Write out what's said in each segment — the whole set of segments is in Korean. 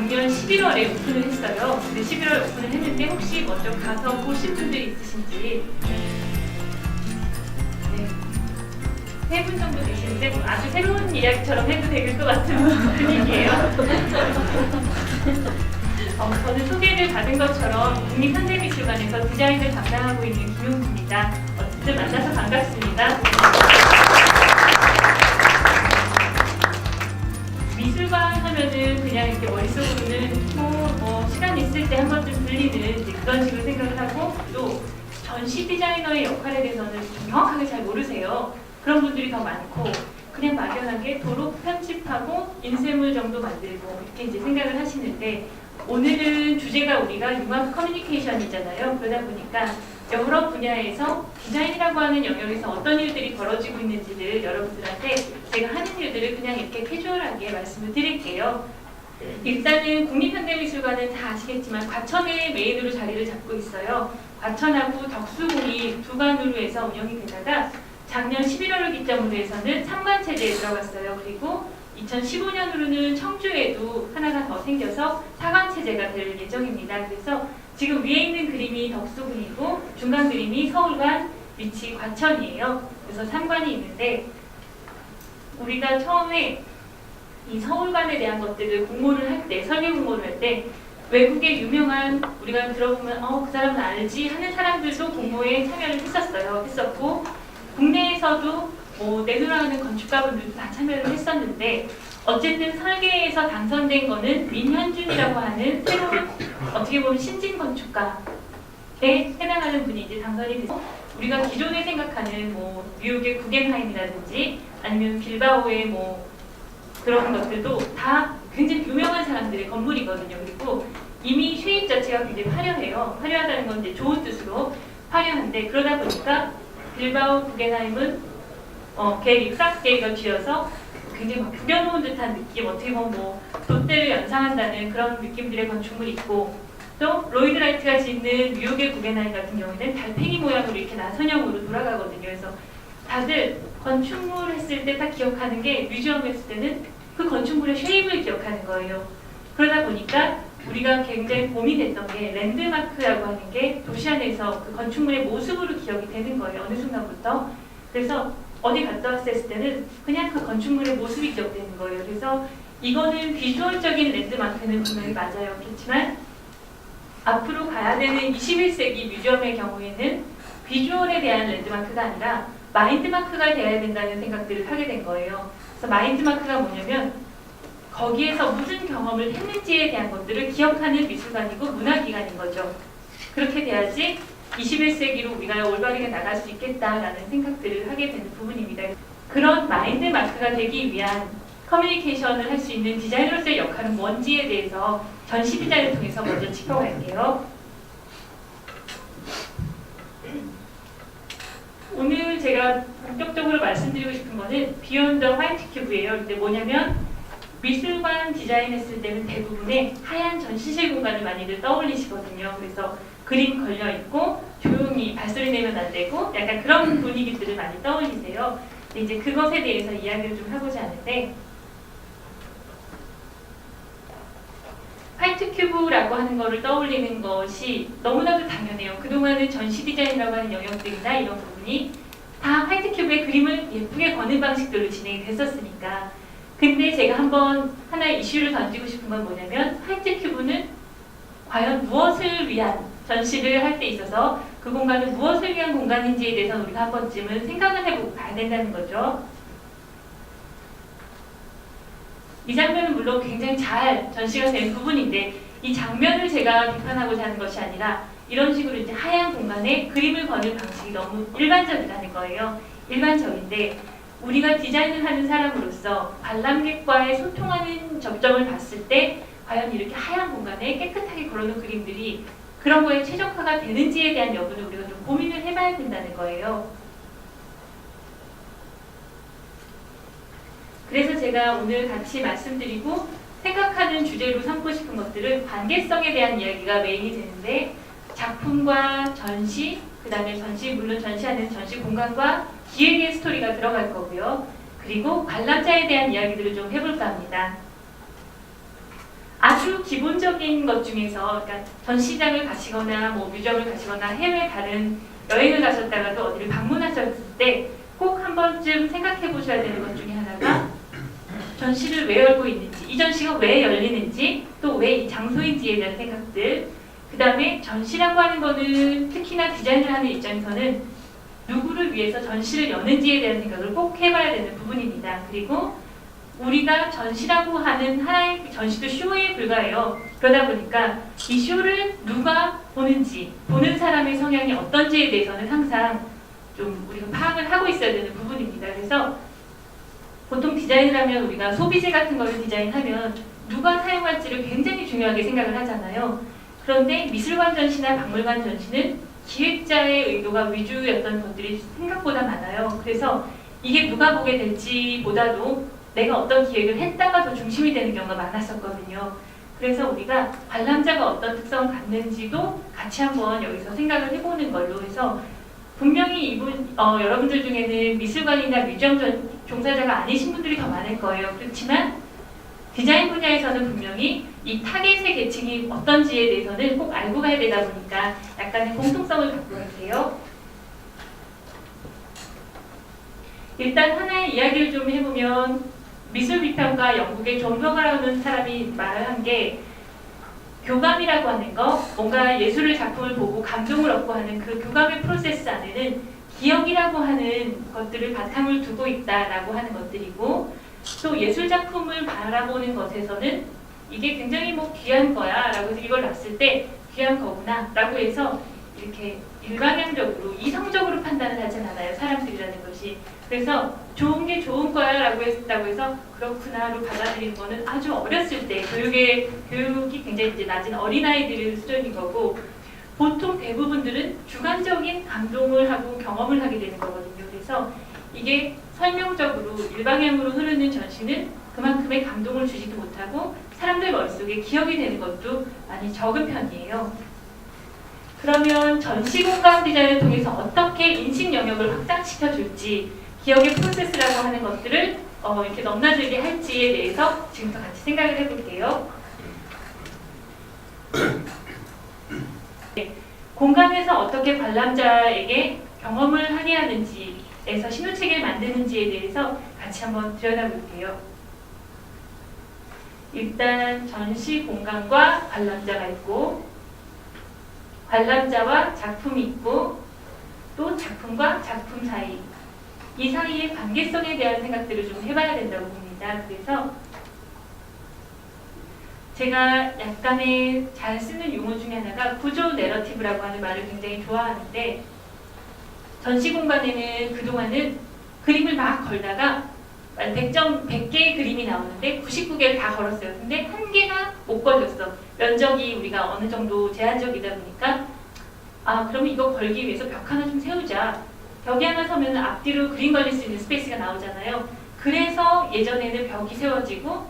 작년 11월에 오픈을 했어요. 근데 11월 오픈을 했는데 혹시 먼저 가서 보신 분들이 있으신지. 네. 3분 정도 계시는데 아주 새로운 이야기처럼 해도 될 것 같은 분위기예요. 저는 소개를 받은 것처럼 국립현대미술관에서 디자인을 담당하고 있는 김용주입니다. 어쨌든 만나서 반갑습니다. 미술관 하면은 그냥 이렇게 머릿속으로는 뭐 시간 있을 때 한 번쯤 들리는 그런 식으로 생각을 하고, 또 전시 디자이너의 역할에 대해서는 정확하게 잘 모르세요. 그런 분들이 더 많고, 그냥 막연하게 도록 편집하고 인쇄물 정도 만들고 이렇게 이제 생각을 하시는데, 오늘은 주제가 우리가 융합 커뮤니케이션이잖아요. 그러다 보니까 여러 분야에서 디자인이라고 하는 영역에서 어떤 일들이 벌어지고 있는지를 여러분들한테 제가 하는 일들을 그냥 이렇게 캐주얼하게 말씀을 드릴게요. 일단은 국립현대미술관은 다 아시겠지만 과천에 메인으로 자리를 잡고 있어요. 과천하고 덕수궁이 두 관으로 해서 운영이 되다가 작년 11월을 기점으로 해서는 3관 체제에 들어갔어요. 그리고 2015년으로는 청주에도 하나가 더 생겨서 4관 체제가 될 예정입니다. 그래서 지금 위에 있는 그림이 덕수궁이고 중간 그림이 서울관, 밑이 과천이에요. 그래서 3관이 있는데, 우리가 처음에 이 서울관에 대한 것들을 공모를 할 때, 설계 공모를 할 때 외국의 유명한, 우리가 들어보면 그 사람은 알지 하는 사람들도 공모에 참여를 했었고, 국내에서도 내노라하는 건축가분들도 다 참여를 했었는데, 어쨌든 설계에서 당선된 거는 민현준이라고 하는 새로운, 어떻게 보면 신진 건축가에 해당하는 분이 이제 당선이 돼서, 우리가 기존에 생각하는 뉴욕의 구겐하임이라든지 아니면 빌바오의 그런 것들도 다 굉장히 유명한 사람들의 건물이거든요. 그리고 이미 쉐입 자체가 굉장히 화려해요. 화려하다는 건 이제 좋은 뜻으로 화려한데, 그러다 보니까 빌바오, 구겐하임은 프랑스 계획을 쥐어서 굉장히 막 구겨놓은 듯한 느낌, 어떻게 보면 롯데를 연상한다는 그런 느낌들의 건축물이 있고, 또 로이드 라이트가 짓는 뉴욕의 구겐하임 같은 경우에는 달팽이 모양으로 이렇게 나선형으로 돌아가거든요. 그래서 다들 건축물 했을 때 딱 기억하는 게, 뮤지엄 했을 때는 그 건축물의 쉐입을 기억하는 거예요. 그러다 보니까 우리가 굉장히 고민했던 게, 랜드마크라고 하는 게 도시 안에서 그 건축물의 모습으로 기억이 되는 거예요. 어느 순간부터. 그래서 어디 갔다 왔을 때는 그냥 그 건축물의 모습이 기억되는 거예요. 그래서 이거는 비주얼적인 랜드마크는 분명히 맞아요. 그렇지만 앞으로 가야 되는 21세기 뮤지엄의 경우에는 비주얼에 대한 랜드마크가 아니라 마인드마크가 돼야 된다는 생각들을 하게 된 거예요. 그래서 마인드마크가 뭐냐면, 거기에서 무슨 경험을 했는지에 대한 것들을 기억하는 미술관이고 문화기관인 거죠. 그렇게 돼야지 21세기로 우리가 올바르게 나갈 수 있겠다라는 생각들을 하게 되는 부분입니다. 그런 마인드마크가 되기 위한 커뮤니케이션을 할 수 있는 디자이너로서의 역할은 뭔지에 대해서 전시 디자인을 통해서 먼저 짚어갈게요. 오늘 제가 본격적으로 말씀드리고 싶은 거는 비욘드 더 화이트 큐브예요. 근데 뭐냐면, 미술관 디자인했을 때는 대부분의 하얀 전시실 공간을 많이들 떠올리시거든요. 그래서 그림 걸려있고 조용히 발소리 내면 안 되고 약간 그런 분위기들을 많이 떠올리세요. 근데 이제 그것에 대해서 이야기를 좀 하고자 하는데, 화이트 큐브라고 하는 거를 떠올리는 것이 너무나도 당연해요. 그동안은 전시 디자인이라고 하는 영역들이나 이런 부분이 다 화이트 큐브의 그림을 예쁘게 거는 방식들로 진행이 됐었으니까. 근데 제가 한번 하나의 이슈를 던지고 싶은 건 뭐냐면, 화이트 큐브는 과연 무엇을 위한 전시를 할 때 있어서 그 공간은 무엇을 위한 공간인지에 대해서 우리가 한 번쯤은 생각을 해보고 가야 된다는 거죠. 이 장면은 물론 굉장히 잘 전시가 된 부분인데, 이 장면을 제가 비판하고자 하는 것이 아니라 이런 식으로 이제 하얀 공간에 그림을 거는 방식이 너무 일반적이라는 거예요. 일반적인데, 우리가 디자인을 하는 사람으로서 관람객과의 소통하는 접점을 봤을 때 과연 이렇게 하얀 공간에 깨끗하게 걸어놓은 그림들이 그런 거에 최적화가 되는지에 대한 여부는 우리가 좀 고민을 해봐야 된다는 거예요. 그래서 제가 오늘 같이 말씀드리고 생각하는 주제로 삼고 싶은 것들은 관계성에 대한 이야기가 메인이 되는데, 작품과 전시, 그 다음에 전시, 물론 전시하는 전시 공간과 기획의 스토리가 들어갈 거고요. 그리고 관람자에 대한 이야기들을 좀 해볼까 합니다. 아주 기본적인 것 중에서 그러니까 전시장을 가시거나 뭐 뮤지엄을 가시거나 해외 다른 여행을 가셨다가도 어디를 방문하셨을 때 꼭 한 번쯤 생각해 보셔야 되는 것 중에 하나가 전시를 왜 열고 있는지, 이 전시가 왜 열리는지, 또 왜 이 장소인지에 대한 생각들. 그 다음에 전시라고 하는 거는 특히나 디자인을 하는 입장에서는 누구를 위해서 전시를 여는지에 대한 생각을 꼭 해봐야 되는 부분입니다. 그리고 우리가 전시라고 하는 하나의 전시도 쇼에 불과해요. 그러다 보니까 이 쇼를 누가 보는지, 보는 사람의 성향이 어떤지에 대해서는 항상 좀 우리가 파악을 하고 있어야 되는 부분입니다. 그래서 보통 디자인을 하면 우리가 소비재 같은 거를 디자인하면 누가 사용할지를 굉장히 중요하게 생각을 하잖아요. 그런데 미술관 전시나 박물관 전시는 기획자의 의도가 위주였던 것들이 생각보다 많아요. 그래서 이게 누가 보게 될지 보다도 내가 어떤 기획을 했다가 더 중심이 되는 경우가 많았었거든요. 그래서 우리가 관람자가 어떤 특성을 갖는지도 같이 한번 여기서 생각을 해보는 걸로 해서 분명히 여러분들 중에는 미술관이나 뮤지엄 종사자가 아니신 분들이 더 많을 거예요. 그렇지만 디자인 분야에서는 분명히 이 타겟의 계층이 어떤지에 대해서는 꼭 알고 가야 되다 보니까 약간의 공통성을 갖고 계세요. 일단 하나의 이야기를 좀 해보면 미술비평가 영국의 존 버거라는 사람이 말을 한 게 교감이라고 하는 거, 뭔가 예술을 작품을 보고 감동을 얻고 하는 그 교감의 프로세스 안에는 기억이라고 하는 것들을 바탕을 두고 있다라고 하는 것들이고, 또 예술 작품을 바라보는 것에서는 이게 굉장히 뭐 귀한 거야 라고 해서 이걸 놨을 때 귀한 거구나 라고 해서 이렇게 일방향적으로 이성적으로 판단을 하진 않아요, 사람들이라는 것이. 그래서 좋은 게 좋은 거야 라고 했다고 해서 그렇구나로 받아들이는 거는 아주 어렸을 때 교육이 굉장히 이제 낮은 어린아이들 수준인 거고, 보통 대부분들은 주관적인 감동을 하고 경험을 하게 되는 거거든요. 그래서 이게 설명적으로 일방향으로 흐르는 전시는 그만큼의 감동을 주지도 못하고 사람들 머릿속에 기억이 되는 것도 많이 적은 편이에요. 그러면 전시 공간 디자인을 통해서 어떻게 인식 영역을 확장시켜 줄지, 기억의 프로세스라고 하는 것들을 이렇게 넘나들게 할지에 대해서 지금부터 같이 생각을 해볼게요. 공간에서 어떻게 관람자에게 경험을 하게 하는지에서 신호체계를 만드는지에 대해서 같이 한번 들여다볼게요. 일단 전시 공간과 관람자가 있고, 관람자와 작품이 있고, 또 작품과 작품 사이, 이 사이의 관계성에 대한 생각들을 좀 해봐야 된다고 봅니다. 그래서 제가 약간의 잘 쓰는 용어 중에 하나가 구조 내러티브라고 하는 말을 굉장히 좋아하는데, 전시 공간에는 그동안은 그림을 막 걸다가 100개의 그림이 나오는데 99개를 다 걸었어요. 근데 한 개가 못 걸렸어. 면적이 우리가 어느 정도 제한적이다 보니까 그러면 이거 걸기 위해서 벽 하나 좀 세우자. 벽이 하나 서면 앞뒤로 그림 걸릴 수 있는 스페이스가 나오잖아요. 그래서 예전에는 벽이 세워지고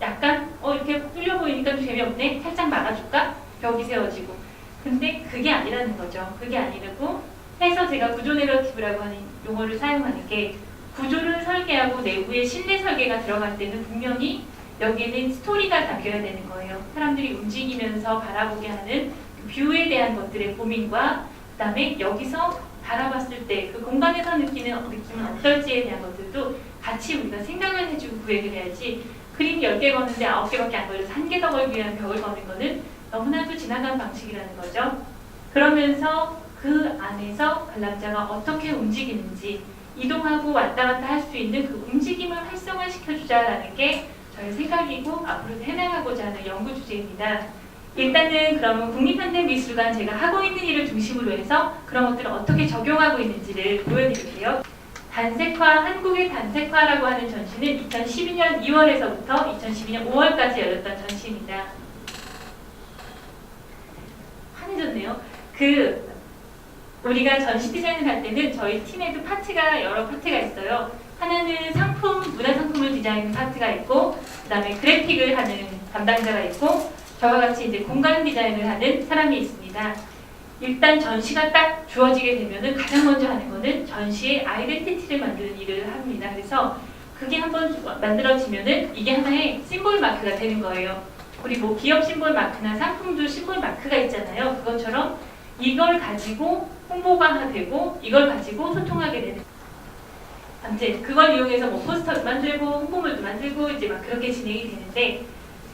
약간 이렇게 뚫려 보이니까 좀 재미없네. 살짝 막아줄까? 벽이 세워지고. 근데 그게 아니라는 거죠. 그게 아니고 해서 제가 구조 내러티브라고 하는 용어를 사용하는 게, 구조를 설계하고 내부에 실내 설계가 들어갈 때는 분명히 여기에는 스토리가 담겨야 되는 거예요. 사람들이 움직이면서 바라보게 하는 그 뷰에 대한 것들의 고민과, 그 다음에 여기서 바라봤을 때 그 공간에서 느끼는 느낌은 어떨지에 대한 것들도 같이 우리가 생각을 해주고 구획을 해야지, 그림 10개 거는데 9개밖에 안 걸려서 1개 더 걸기 위한 벽을 거는 거는 너무나도 지나간 방식이라는 거죠. 그러면서 그 안에서 관람자가 어떻게 움직이는지, 이동하고 왔다 갔다 할 수 있는 그 움직임을 활성화시켜주자라는 게 저의 생각이고 앞으로도 해나가고자 하는 연구 주제입니다. 일단은 그러면 국립현대미술관 제가 하고 있는 일을 중심으로 해서 그런 것들을 어떻게 적용하고 있는지를 보여드릴게요. 단색화, 한국의 단색화라고 하는 전시는 2012년 2월에서부터 2012년 5월까지 열렸던 전시입니다. 환해졌네요. 우리가 전시 디자인을 할 때는 저희 팀에도 여러 파트가 있어요. 하나는 문화 상품을 디자인하는 파트가 있고, 그 다음에 그래픽을 하는 담당자가 있고, 저와 같이 이제 공간 디자인을 하는 사람이 있습니다. 일단 전시가 딱 주어지게 되면은 가장 먼저 하는 거는 전시의 아이덴티티를 만드는 일을 합니다. 그래서 그게 한번 만들어지면은 이게 하나의 심볼 마크가 되는 거예요. 우리 뭐 기업 심볼 마크나 상품도 심볼 마크가 있잖아요. 그것처럼 이걸 가지고 홍보가 되고 이걸 가지고 소통하게 되는. 아무튼 그걸 이용해서 뭐 포스터도 만들고 홍보물도 만들고 이제 막 그렇게 진행이 되는데,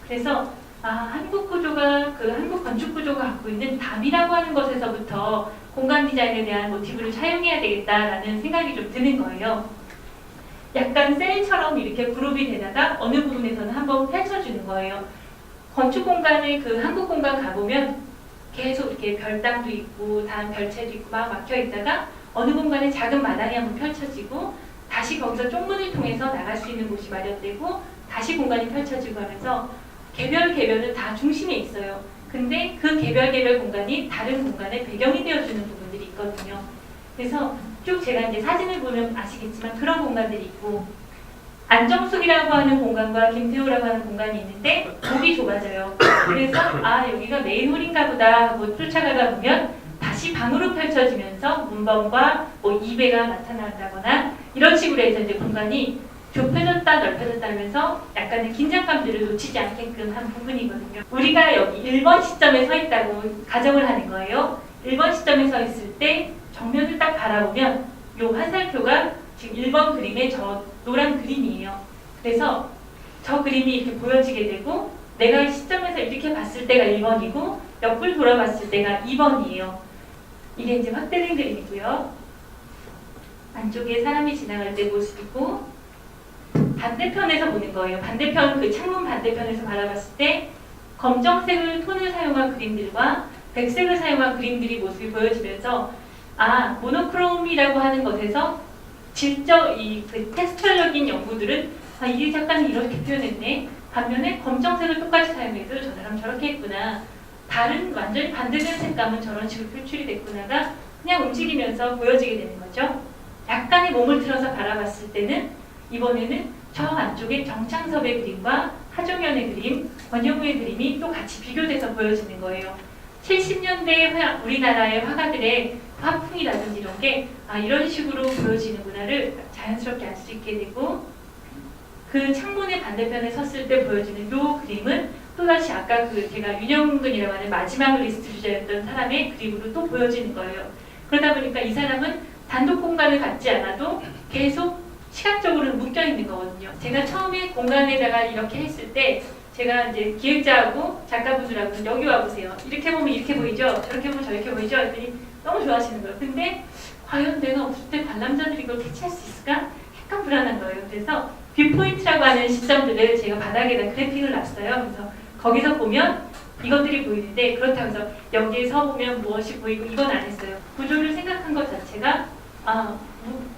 그래서 한국 구조가 그 한국 건축 구조가 갖고 있는 담이라고 하는 것에서부터 공간 디자인에 대한 모티브를 차용해야 되겠다라는 생각이 좀 드는 거예요. 약간 셀처럼 이렇게 그룹이 되다가 어느 부분에서는 한번 펼쳐주는 거예요. 건축 공간을 그 한국 공간 가보면 계속 이렇게 별당도 있고 다음 별채도 있고 막 막혀 있다가 어느 공간에 작은 마당이 한번 펼쳐지고 다시 거기서 쪽문을 통해서 나갈 수 있는 곳이 마련되고 다시 공간이 펼쳐지고 하면서 개별은 다 중심에 있어요. 근데 그 개별 공간이 다른 공간의 배경이 되어주는 부분들이 있거든요. 그래서 쭉 제가 이제 사진을 보면 아시겠지만 그런 공간들이 있고, 안정숙이라고 하는 공간과 김태호라고 하는 공간이 있는데 목이 좁아져요. 그래서 여기가 메인홀인가 보다 하고 쫓아가다 보면 다시 방으로 펼쳐지면서 문방과 뭐 2배가 나타난다거나 이런 식으로 해서 이제 공간이 좁혀졌다 넓혀졌다 하면서 약간의 긴장감들을 놓치지 않게끔 한 부분이거든요. 우리가 여기 1번 시점에 서 있다고 가정을 하는 거예요. 1번 시점에 서 있을 때 정면을 딱 바라보면 이 화살표가 지금 1번 그림의 저 노란 그림이에요. 그래서 저 그림이 이렇게 보여지게 되고 내가 이 시점에서 이렇게 봤을 때가 1번이고 옆을 돌아봤을 때가 2번이에요. 이게 이제 확대된 그림이고요. 안쪽에 사람이 지나갈 때 모습이고, 반대편에서 보는 거예요. 반대편, 그 창문 반대편에서 바라봤을 때 검정색을 톤을 사용한 그림들과 백색을 사용한 그림들이 모습이 보여지면서 모노크롬이라고 하는 것에서 질적 그 텍스처적인 연구들은 이 작가는 이렇게 표현했네. 반면에 검정색을 똑같이 사용해도 저 사람 저렇게 했구나. 다른 완전히 반대되는 색감은 저런 식으로 표출이 됐구나가 그냥 움직이면서 보여지게 되는 거죠. 약간의 몸을 틀어서 바라봤을 때는 이번에는 저 안쪽에 정창섭의 그림과 하종현의 그림, 권영우의 그림이 또 같이 비교돼서 보여지는 거예요. 70년대 우리나라의 화가들의 화풍이라든지 이런 게 이런 식으로 보여지는구나를 자연스럽게 알 수 있게 되고, 그 창문의 반대편에 섰을 때 보여지는 이 그림은 또다시 아까 그 제가 윤영근이라고 하는 마지막 리스트 주자였던 사람의 그림으로 또 보여지는 거예요. 그러다 보니까 이 사람은 단독 공간을 갖지 않아도 계속 시각적으로는 묶여 있는 거거든요. 제가 처음에 공간에다가 이렇게 했을 때 제가 이제 기획자하고 작가분들하고 여기 와보세요. 이렇게 보면 이렇게 보이죠? 저렇게 보면 저렇게 보이죠? 했더니 너무 좋아하시는 거예요. 근데 과연 내가 없을 때 관람자들이 이걸 캐치할 수 있을까? 약간 불안한 거예요. 그래서 뷰포인트라고 하는 시점들을 제가 바닥에다 그래픽을 놨어요. 그래서 거기서 보면 이것들이 보이는데, 그렇다고 해서 여기에 서 보면 무엇이 보이고 이건 안 했어요. 구조를 생각한 것 자체가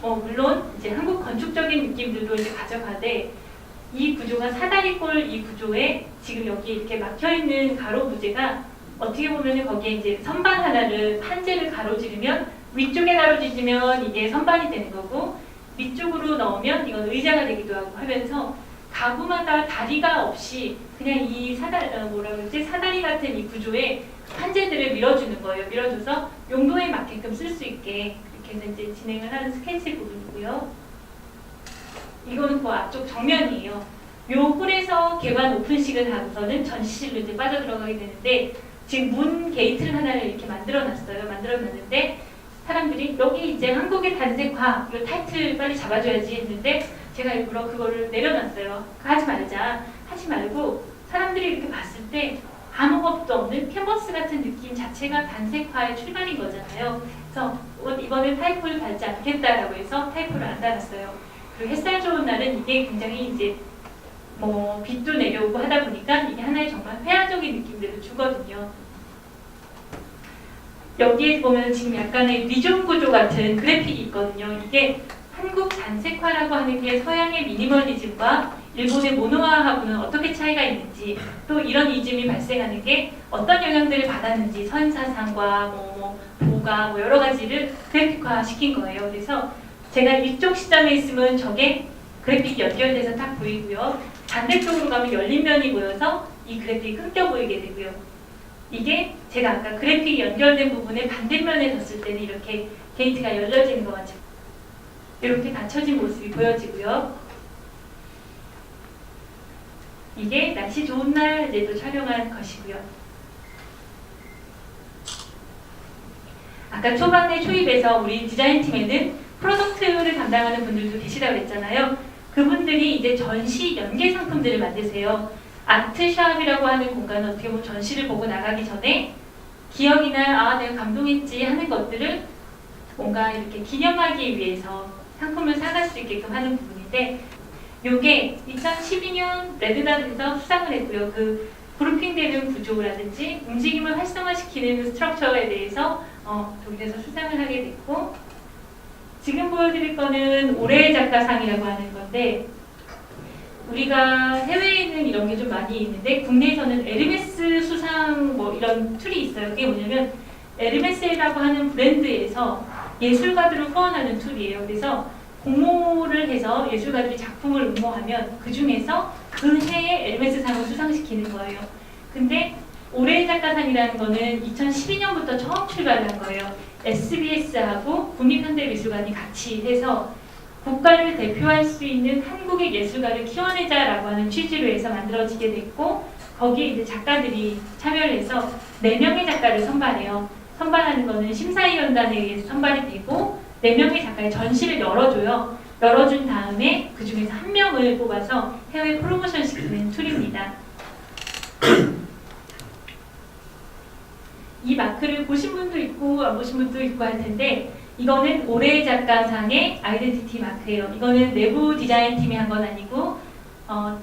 물론 이제 한국 건축적인 느낌들도 이제 가져가되, 이 구조가 사다리꼴 이 구조에 지금 여기 이렇게 막혀 있는 가로 부재가 어떻게 보면은 거기에 이제 선반 하나를 판재를 가로지르면 위쪽에 가로지르면 이게 선반이 되는 거고, 밑쪽으로 넣으면 이건 의자가 되기도 하고 하면서 가구마다 다리가 없이 그냥 이 사다리 같은 이 구조에 판재들을 밀어주는 거예요. 밀어줘서 용도에 맞게끔 쓸 수 있게 이렇게 해서 이제 진행을 하는 스케치 부분이고요. 이거는 그 앞쪽 정면이에요. 요 홀에서 개관 오픈식을 하고서는 전시실로 이제 빠져들어가게 되는데, 지금 문 게이트를 하나를 이렇게 만들어놨어요. 만들어놨는데 사람들이 여기 이제 한국의 단색화 이 타이틀 빨리 잡아줘야지 했는데 제가 일부러 그거를 내려놨어요. 하지 말자. 하지 말고 사람들이 이렇게 봤을 때 아무것도 없는 캔버스 같은 느낌 자체가 단색화의 출발인 거잖아요. 그래서 이번에 타이포를 달지 않겠다라고 해서 타이포를 안 달았어요. 그리고 햇살 좋은 날은 이게 굉장히 이제 뭐 빛도 내려오고 하다 보니까 이게 하나의 정말 회화적인 느낌들을 주거든요. 여기에 보면 지금 약간의 리존 구조 같은 그래픽이 있거든요. 이게 한국 단색화라고 하는 게 서양의 미니멀리즘과 일본의 모노화하고는 어떻게 차이가 있는지, 또 이런 이즘이 발생하는 게 어떤 영향들을 받았는지, 서인사상과 보가 여러 가지를 그래픽화 시킨 거예요. 그래서 제가 이쪽 시점에 있으면 저게 그래픽이 연결돼서 딱 보이고요. 반대쪽으로 가면 열린 면이 보여서 이 그래픽이 끊겨 보이게 되고요. 이게 제가 아까 그래픽이 연결된 부분의 반대면에 섰을 때는 이렇게 게이트가 열려지는 것 같죠. 이렇게 닫혀진 모습이 보여지고요. 이게 날씨 좋은 날 이제 또 촬영한 것이고요. 아까 초반에 초입에서 우리 디자인팀에는 프로덕트를 담당하는 분들도 계시다고 했잖아요. 그분들이 이제 전시 연계 상품들을 만드세요. 아트샵이라고 하는 공간은 어떻게 보면 전시를 보고 나가기 전에 기억이나 내가 감동했지 하는 것들을 뭔가 이렇게 기념하기 위해서 상품을 사갈 수 있게끔 하는 부분인데, 요게 2012년 레드닷에서 수상을 했고요. 그 그룹핑되는 구조라든지 움직임을 활성화시키는 스트럭처에 대해서 독일에서 수상을 하게 됐고, 지금 보여드릴 거는 올해의 작가상이라고 하는 건데, 우리가 해외에는 이런 게 좀 많이 있는데 국내에서는 에르메스 수상 뭐 이런 툴이 있어요. 그게 뭐냐면 에르메스라고 하는 브랜드에서 예술가들을 후원하는 툴이에요. 그래서 공모를 해서 예술가들이 작품을 응모하면 그 중에서 그 해에 에르메스상을 수상시키는 거예요. 근데 올해의 작가상이라는 거는 2012년부터 처음 출발한 거예요. SBS하고 국립현대미술관이 같이 해서 국가를 대표할 수 있는 한국의 예술가를 키워내자라고 하는 취지로 해서 만들어지게 됐고, 거기에 이제 작가들이 참여를 해서 4명의 작가를 선발해요. 선발하는 거는 심사위원단에 의해서 선발이 되고 4명의 작가의 전시를 열어줘요. 열어준 다음에 그 중에서 1명을 뽑아서 해외 프로모션 시키는 툴입니다. 이 마크를 보신 분도 있고 안 보신 분도 있고 할 텐데, 이거는 올해의 작가상의 아이덴티티 마크예요. 이거는 내부 디자인팀이 한 건 아니고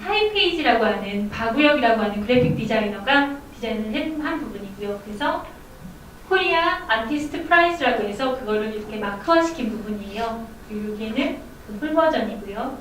타이페이지라고 하는 바구역이라고 하는 그래픽 디자이너가 디자인을 한 부분이고요. 그래서 코리아 아티스트 프라이스라고 해서 그거를 이렇게 마크화시킨 부분이에요. 그리고 여기는 풀 버전이고요.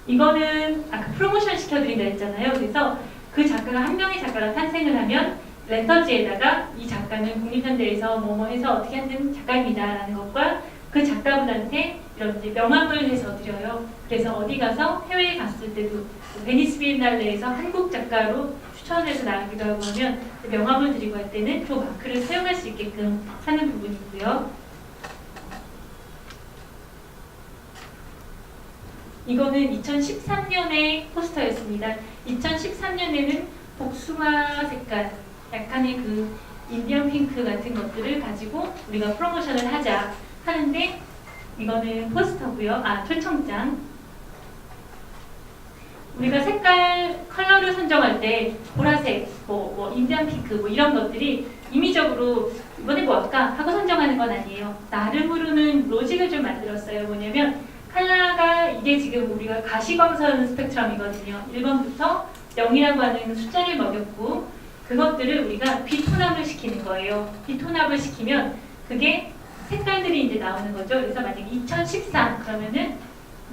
이거는 아까 프로모션 시켜드린다 했잖아요. 그래서 그 작가가 1명의 작가가 탄생을 하면 레터지에다가 이 작가는 국립현대에서 뭐뭐 해서 어떻게 하는 작가입니다 라는 것과 그 작가분한테 이런 이제 명함을 해서 드려요. 그래서 어디 가서 해외에 갔을 때도 베니스 비엔날레에서 한국 작가로 추천해서 나가기도 하고 하면 명함을 드리고 할 때는 그 마크를 사용할 수 있게끔 하는 부분이고요. 이거는 2013년의 포스터였습니다. 2013년에는 복숭아 색깔, 약간의 그 인디언 핑크 같은 것들을 가지고 우리가 프로모션을 하자 하는데, 이거는 포스터고요. 초청장. 우리가 색깔, 컬러를 선정할 때 보라색, 인디언 핑크 이런 것들이 임의적으로 이번에 뭐 할까 하고 선정하는 건 아니에요. 나름으로는 로직을 좀 만들었어요. 뭐냐면 컬러가 이게 지금 우리가 가시광선 스펙트럼이거든요. 1번부터 0이라고 하는 숫자를 먹였고, 그것들을 우리가 비톤압을 시키는 거예요. 비톤압을 시키면 그게 색깔들이 이제 나오는 거죠. 그래서 만약에 2013 그러면은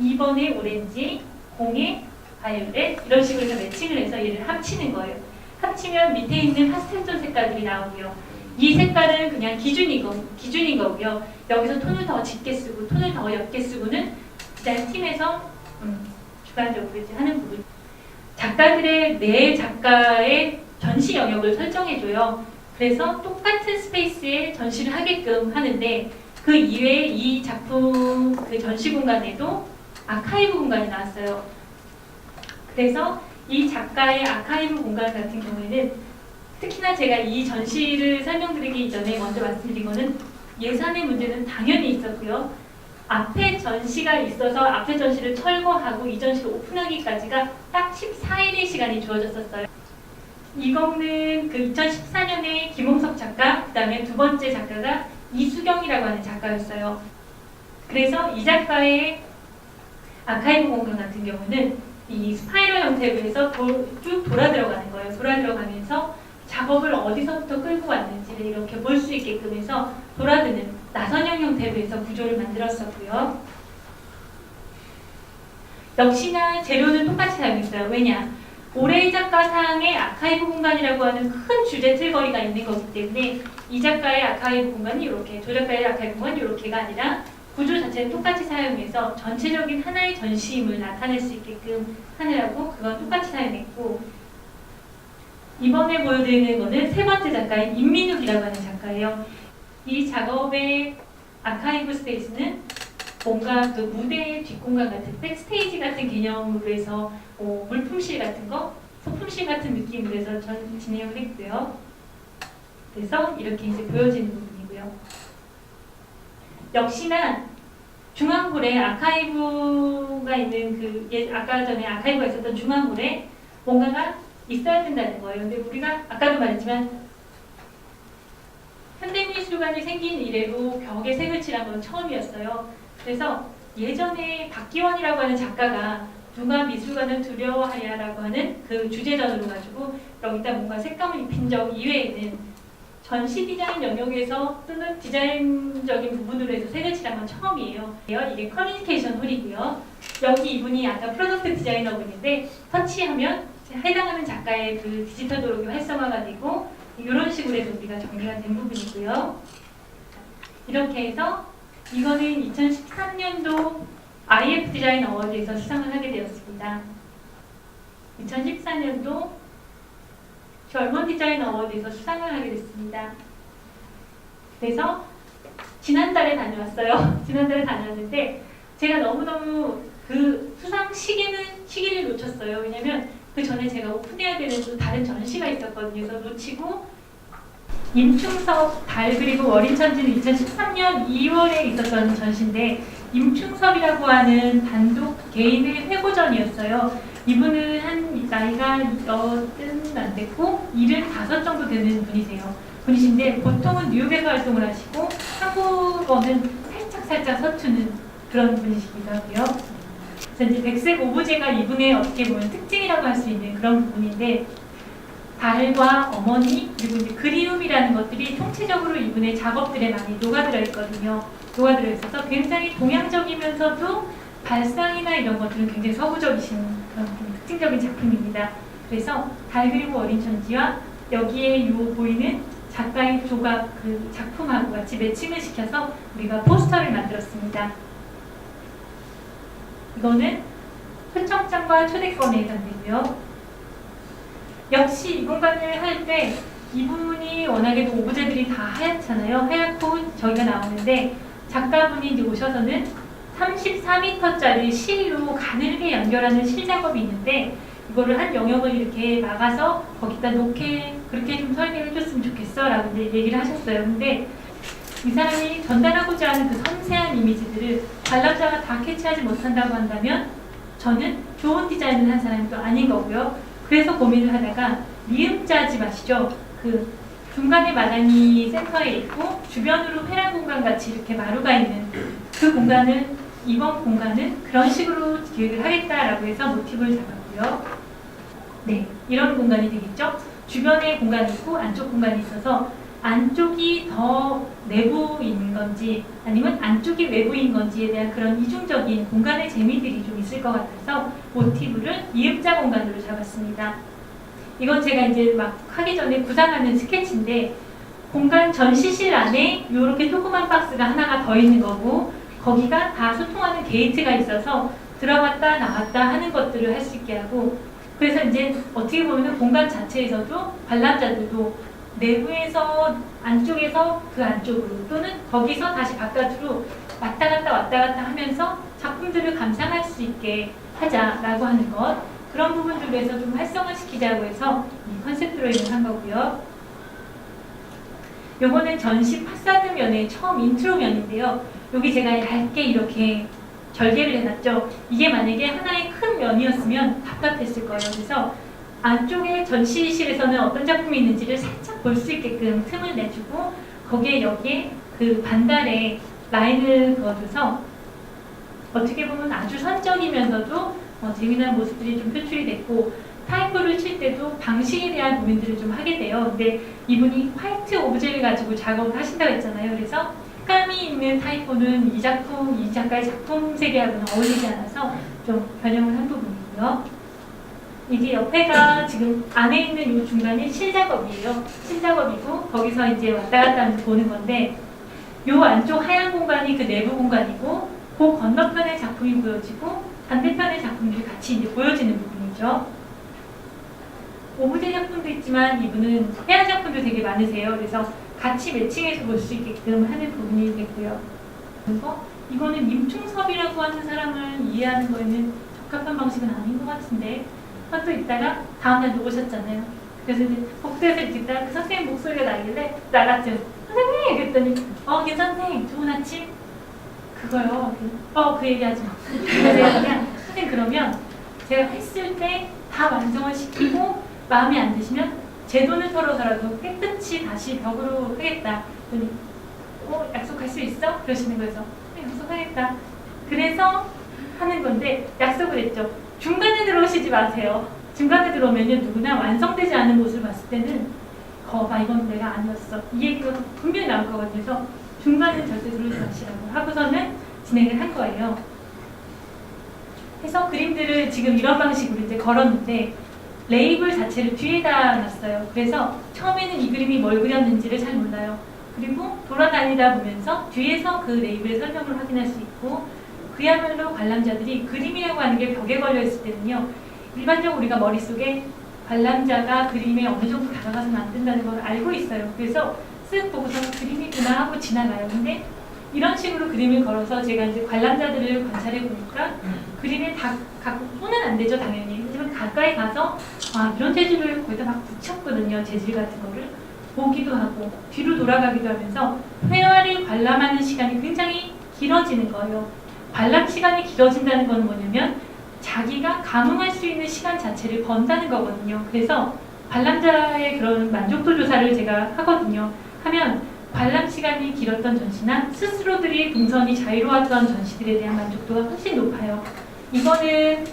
2번에 오렌지, 0에 바이올렛 이런 식으로 해서 매칭을 해서 얘를 합치는 거예요. 합치면 밑에 있는 파스텔톤 색깔들이 나오고요. 이 색깔은 그냥 기준인 거고요. 여기서 톤을 더 짙게 쓰고 톤을 더 옅게 쓰고는 디자인 팀에서 주관적으로 이제 하는 부분. 작가들의 내 작가의 전시 영역을 설정해줘요. 그래서 똑같은 스페이스에 전시를 하게끔 하는데, 그 이외에 이 작품 그 전시 공간에도 아카이브 공간이 나왔어요. 그래서 이 작가의 아카이브 공간 같은 경우에는 특히나 제가 이 전시를 설명드리기 이전에 먼저 말씀드린 거는 예산의 문제는 당연히 있었고요. 앞에 전시가 있어서 앞에 전시를 철거하고 이 전시를 오픈하기까지가 딱 14일의 시간이 주어졌었어요. 이거는 그 2014년에 김홍석 작가, 그 다음에 두 번째 작가가 이수경이라고 하는 작가였어요. 그래서 이 작가의 아카이브 공간 같은 경우는 이 스파이럴 형태로 해서 쭉 돌아 들어가는 거예요. 돌아 들어가면서 작업을 어디서부터 끌고 왔는지를 이렇게 볼 수 있게끔 해서 돌아드는 나선형 형태로 해서 구조를 만들었었고요. 역시나 재료는 똑같이 사용했어요. 왜냐? 올해의 작가상의 아카이브 공간이라고 하는 큰 주제 틀거리가 있는 거기 때문에 이 작가의 아카이브 공간이 이렇게, 저 작가의 아카이브 공간이 이렇게가 아니라 구조 자체는 똑같이 사용해서 전체적인 하나의 전시임을 나타낼 수 있게끔 하느라고 그건 똑같이 사용했고, 이번에 보여드리는 거는 세 번째 작가인 임민욱이라고 하는 작가예요. 이 작업의 아카이브 스페이스는 뭔가 그 무대 뒷공간 같은 백스테이지 같은 개념으로 해서 물품실 같은 거, 소품실 같은 느낌으로 해서 전 진행을 했고요. 그래서 이렇게 이제 보여지는 부분이고요. 역시나 중앙홀에 아카이브가 있는 아까 전에 아카이브가 있었던 중앙홀에 뭔가가 있어야 된다는 거예요. 근데 우리가 아까도 말했지만 현대미술관이 생긴 이래로 벽에 색을 칠한 건 처음이었어요. 그래서 예전에 박기원이라고 하는 작가가 누가 미술관을 두려워하냐라고 하는 그 주제전으로 가지고 여기다 뭔가 색감을 입힌 적 이외에는 전시 디자인 영역에서 또는 디자인적인 부분으로 해서 색을 칠한 건 처음이에요. 이게 커뮤니케이션 홀이고요. 여기 이분이 아까 프로덕트 디자이너분인데 터치하면 해당하는 작가의 그 디지털 도록이 활성화가 되고 이런 식으로 해서 우리가 정리가 된 부분이고요. 이렇게 해서 이거는 2013년도 IF 디자인 어워드에서 수상을 하게 되었습니다. 2014년도 젊은 디자인 어워드에서 수상을 하게 됐습니다. 그래서 지난달에 다녀왔어요. 지난달에 다녀왔는데 제가 너무너무 그 수상 시기를 놓쳤어요. 왜냐면 그 전에 제가 오픈해야 되는 또 다른 전시가 있었거든요. 그래서 놓치고 임충섭 달 그리고 어린천지는 2013년 2월에 있었던 전시인데 임충섭이라고 하는 단독 개인의 회고전이었어요. 이분은 한 나이가 80 안 됐고 75 정도 되는 분이신데 보통은 뉴욕에서 활동을 하시고 한국어는 살짝 서투는 그런 분이시기도 하고요. 그래서 이제 백색 오브제가 이분의 어떻게 보면 특징이라고 할 수 있는 그런 부분인데 달과 어머니 그리고 이제 그리움이라는 것들이 통체적으로 이분의 작업들에 많이 녹아들어 있거든요. 녹아들어 있어서 굉장히 동양적이면서도 발상이나 이런 것들은 굉장히 서구적이신 그런 특징적인 작품입니다. 그래서 달 그리고 어린 천지와 여기에 보이는 작가의 조각 그 작품하고 같이 매칭을 시켜서 우리가 포스터를 만들었습니다. 이거는 초청장과 초대권에 해당되고요. 역시 이 공간을 할 때 이분이 워낙에도 오브제들이 다 하얗잖아요. 하얗고 저희가 나오는데 작가분이 이제 오셔서는 34m짜리 실로 가늘게 연결하는 실 작업이 있는데 이거를 한 영역을 이렇게 막아서 거기다 놓게 그렇게 좀 설계해 줬으면 좋겠어 라고 이제 얘기를 하셨어요. 근데 이 사람이 전달하고자 하는 그 섬세한 이미지들을 관람자가 다 캐치하지 못한다고 한다면 저는 좋은 디자인을 한 사람이 또 아닌 거고요. 그래서 고민을 하다가 미음자집 아시죠? 그 중간에 마당이 센터에 있고 주변으로 회랑 공간 같이 이렇게 마루가 있는 그 공간을 이번 공간은 그런 식으로 기획을 하겠다라고 해서 모티브를 잡았고요. 네, 이런 공간이 되겠죠? 주변에 공간이 있고 안쪽 공간이 있어서 안쪽이 더 내부인 건지 아니면 안쪽이 외부인 건지에 대한 그런 이중적인 공간의 재미들이 좀 있을 것 같아서 모티브를 이음자 공간으로 잡았습니다. 이건 제가 이제 막 하기 전에 구상하는 스케치인데 공간 전시실 안에 이렇게 조그만 박스가 하나가 더 있는 거고 거기가 다 소통하는 게이트가 있어서 들어갔다 나왔다 하는 것들을 할 수 있게 하고 그래서 이제 어떻게 보면 공간 자체에서도 관람자들도 내부에서 안쪽에서 그 안쪽으로 또는 거기서 다시 바깥으로 왔다 갔다 하면서 작품들을 감상할 수 있게 하자라고 하는 것 그런 부분들로 해서 좀 활성화시키자고 해서 이 컨셉 드로잉을 한 거고요. 요거는 전시 파사드 면의 처음 인트로 면인데요. 여기 제가 얇게 이렇게 절개를 해놨죠. 이게 만약에 하나의 큰 면이었으면 답답했을 거예요. 그래서 안쪽에 전시실에서는 어떤 작품이 있는지를 살짝 볼 수 있게끔 틈을 내주고 거기에 여기에 그 반달에 라인을 그어줘서 어떻게 보면 아주 선적이면서도 재미난 모습들이 좀 표출이 됐고 타이포를 칠 때도 방식에 대한 고민들을 좀 하게 돼요. 근데 이분이 화이트 오브제를 가지고 작업을 하신다고 했잖아요. 그래서 색감이 있는 타이포는 이 작가의 작품 세계하고는 어울리지 않아서 좀 변형을 한 부분이고요. 이게 옆에가 지금 안에 있는 이 중간이 실작업이에요. 실작업이고 거기서 이제 왔다 갔다 보는 건데 이 안쪽 하얀 공간이 그 내부 공간이고 그 건너편의 작품이 보여지고 반대편의 작품들이 같이 이제 보여지는 부분이죠. 오브제 작품도 있지만 이분은 해양 작품도 되게 많으세요. 그래서 같이 매칭해서 볼 수 있게끔 하는 부분이 됐고요. 그리고 이거는 임충섭이라고 하는 사람을 이해하는 거에는 적합한 방식은 아닌 것 같은데. 또 있다가 다음날 또 오셨잖아요. 그래서 이제 복도에서 이렇게 있다가 그 선생님 목소리가 나길래 나갔죠. 선생님! 그랬더니 괜찮네. 좋은 아침. 그거요. 그 얘기하지 마. 그래서 그냥 선생님 그러면 제가 했을 때 다 완성을 시키고 마음에 안 드시면 제 돈을 털어서라도 깨끗이 다시 벽으로 하겠다. 그랬더니 약속할 수 있어? 그러시는 거여서 약속하겠다. 그래서 하는 건데 약속을 했죠. 중간에 들어오시지 마세요. 중간에 들어오면 누구나 완성되지 않은 모습을 봤을 때는 이건 내가 아니었어. 이 얘기가 분명히 나올 것 같아서 중간에 절대 들어오지 마시라고 하고서는 진행을 한 거예요. 그래서 그림들을 지금 이런 방식으로 이제 걸었는데 레이블 자체를 뒤에다 놨어요. 그래서 처음에는 이 그림이 뭘 그렸는지를 잘 몰라요. 그리고 돌아다니다 보면서 뒤에서 그 레이블의 설명을 확인할 수 있고 그야말로 관람자들이 그림이라고 하는 게 벽에 걸려있을 때는요. 일반적으로 우리가 머릿속에 관람자가 그림에 어느 정도 다가가서는 안 된다는 걸 알고 있어요. 그래서 쓱 보고서 그림이구나 하고 지나가요. 근데 이런 식으로 그림을 걸어서 제가 이제 관람자들을 관찰해 보니까 그림에 손은 안 되죠, 당연히. 하지만 가까이 가서 이런 재질을 거기다 막 붙였거든요. 재질 같은 거를 보기도 하고 뒤로 돌아가기도 하면서 회화를 관람하는 시간이 굉장히 길어지는 거예요. 관람 시간이 길어진다는 건 뭐냐면 자기가 감흥할 수 있는 시간 자체를 번다는 거거든요. 그래서 관람자의 그런 만족도 조사를 제가 하거든요. 하면 관람 시간이 길었던 전시나 스스로들이 동선이 자유로웠던 전시들에 대한 만족도가 훨씬 높아요. 이거는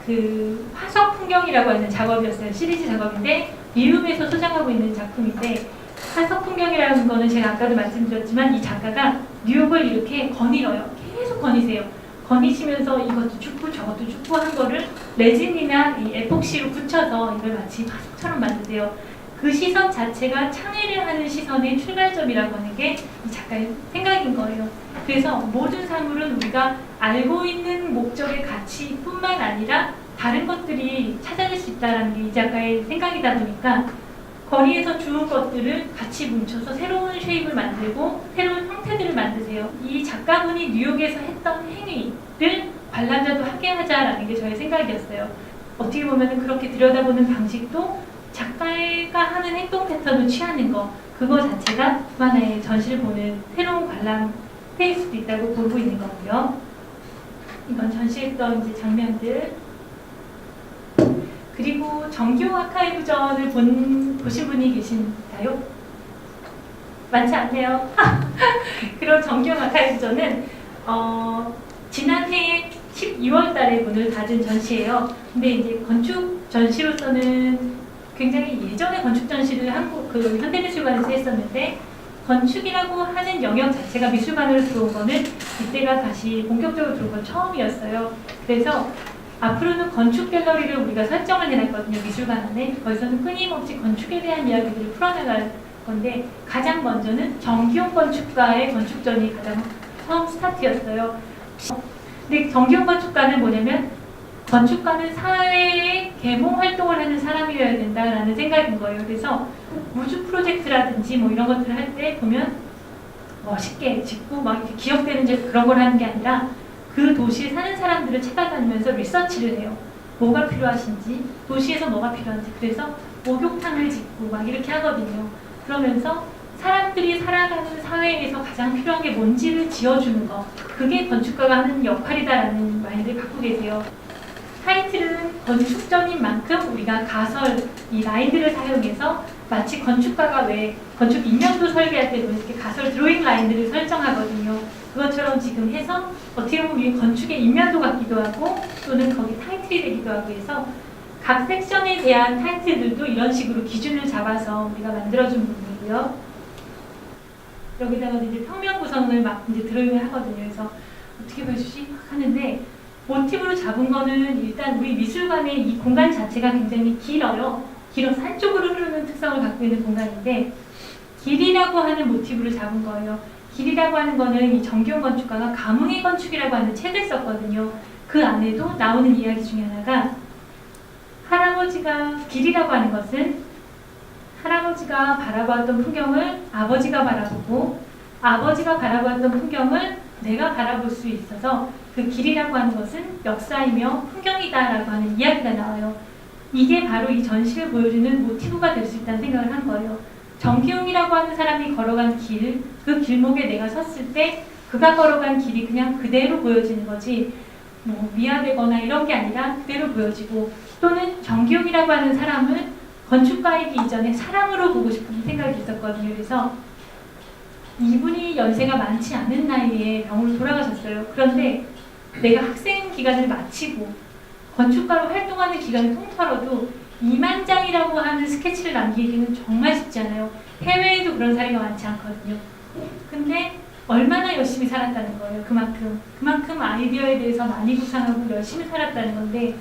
그 화석 풍경이라고 하는 작업이었어요. 시리즈 작업인데 리움에서 소장하고 있는 작품인데 화석 풍경이라는 거는 제가 아까도 말씀드렸지만 이 작가가 뉴욕을 이렇게 거닐어요. 계속 거니세요. 거니시면서 이것도 죽고 저것도 죽고 한 거를 레진이나 이 에폭시로 붙여서 이걸 마치 화석처럼 만드세요. 그 시선 자체가 창의를 하는 시선의 출발점이라고 하는 게 이 작가의 생각인 거예요. 그래서 모든 사물은 우리가 알고 있는 목적의 가치뿐만 아니라 다른 것들이 찾아낼 수 있다는 게 이 작가의 생각이다 보니까 거리에서 주운 것들을 같이 뭉쳐서 새로운 쉐입을 만들고 새로운 형태들을 만드세요. 이 작가분이 뉴욕에서 했던 행위를 관람자도 하게 하자라는 게 저의 생각이었어요. 어떻게 보면 그렇게 들여다보는 방식도 작가가 하는 행동 패턴을 취하는 거, 그거 자체가 하나의 전시를 보는 새로운 관람 페이스도 있다고 보고 있는 거고요. 이건 전시했던 이제 장면들. 그리고 정규 아카이브전을 보신 분이 계신가요? 많지 않네요. 그런 정규 아카이브전은 지난해 12월 달에 문을 닫은 전시예요. 근데 이제 건축 전시로서는 굉장히 예전에 건축 전시를 그 현대미술관에서 했었는데 건축이라고 하는 영역 자체가 미술관으로 들어온 거는 이때가 다시 본격적으로 들어온 건 처음이었어요. 그래서 앞으로는 건축 갤러리를 우리가 설정을 해놨거든요. 미술관 안에. 거기서는 끊임없이 건축에 대한 이야기들을 풀어나갈 건데 가장 먼저는 정기용 건축가의 건축전이 가장 처음 스타트였어요. 근데 정기용 건축가는 뭐냐면 건축가는 사회에 계몽 활동을 하는 사람이어야 된다라는 생각인 거예요. 그래서 우주 프로젝트라든지 뭐 이런 것들을 할 때 보면 멋있게 짓고 막 이렇게 기억되는 그런 걸 하는 게 아니라 그 도시에 사는 사람들을 찾아다니면서 리서치를 해요. 뭐가 필요하신지, 도시에서 뭐가 필요한지. 그래서 목욕탕을 짓고 막 이렇게 하거든요. 그러면서 사람들이 살아가는 사회에서 가장 필요한 게 뭔지를 지어주는 거. 그게 건축가가 하는 역할이다라는 마인드를 갖고 계세요. 타이틀은 건축전인 만큼 우리가 가설, 이 라인들을 사용해서 마치 건축가가 왜 건축 인명도 설계할 때도 이렇게 가설 드로잉 라인들을 설정하거든요. 그것처럼 지금 해서 어떻게 보면 우리 건축의 인면도 같기도 하고 또는 거기 타이틀이 되기도 하고 해서 각 섹션에 대한 타이틀들도 이런 식으로 기준을 잡아서 우리가 만들어준 부분이고요. 여기다가 이제 평면 구성을 막 이제 드로잉을 하거든요. 그래서 어떻게 보여주지? 하는데 모티브로 잡은 거는 일단 우리 미술관의 이 공간 자체가 굉장히 길어요. 길어서 한쪽으로 흐르는 특성을 갖고 있는 공간인데 길이라고 하는 모티브를 잡은 거예요. 길이라고 하는 거는 이 정기용 건축가가 감흥의 건축이라고 하는 책을 썼거든요. 그 안에도 나오는 이야기 중에 하나가 할아버지가 길이라고 하는 것은 할아버지가 바라보았던 풍경을 아버지가 바라보고 아버지가 바라보았던 풍경을 내가 바라볼 수 있어서 그 길이라고 하는 것은 역사이며 풍경이다라고 하는 이야기가 나와요. 이게 바로 이 전시를 보여주는 모티브가 될 수 있다는 생각을 한 거예요. 정기용이라고 하는 사람이 걸어간 길, 그 길목에 내가 섰을 때 그가 걸어간 길이 그냥 그대로 보여지는 거지 뭐 미화되거나 이런 게 아니라 그대로 보여지고, 또는 정기용이라고 하는 사람을 건축가이기 이전에 사람으로 보고 싶은 생각이 있었거든요. 그래서 이분이 연세가 많지 않은 나이에 병으로 돌아가셨어요. 그런데 내가 학생 기간을 마치고 건축가로 활동하는 기간을 통틀어도 2만 장이라고 하는 스케치를 남기기는 정말 쉽지 않아요. 해외에도 그런 사례가 많지 않거든요. 근데 얼마나 열심히 살았다는 거예요. 그만큼 아이디어에 대해서 많이 구상하고 열심히 살았다는 건데,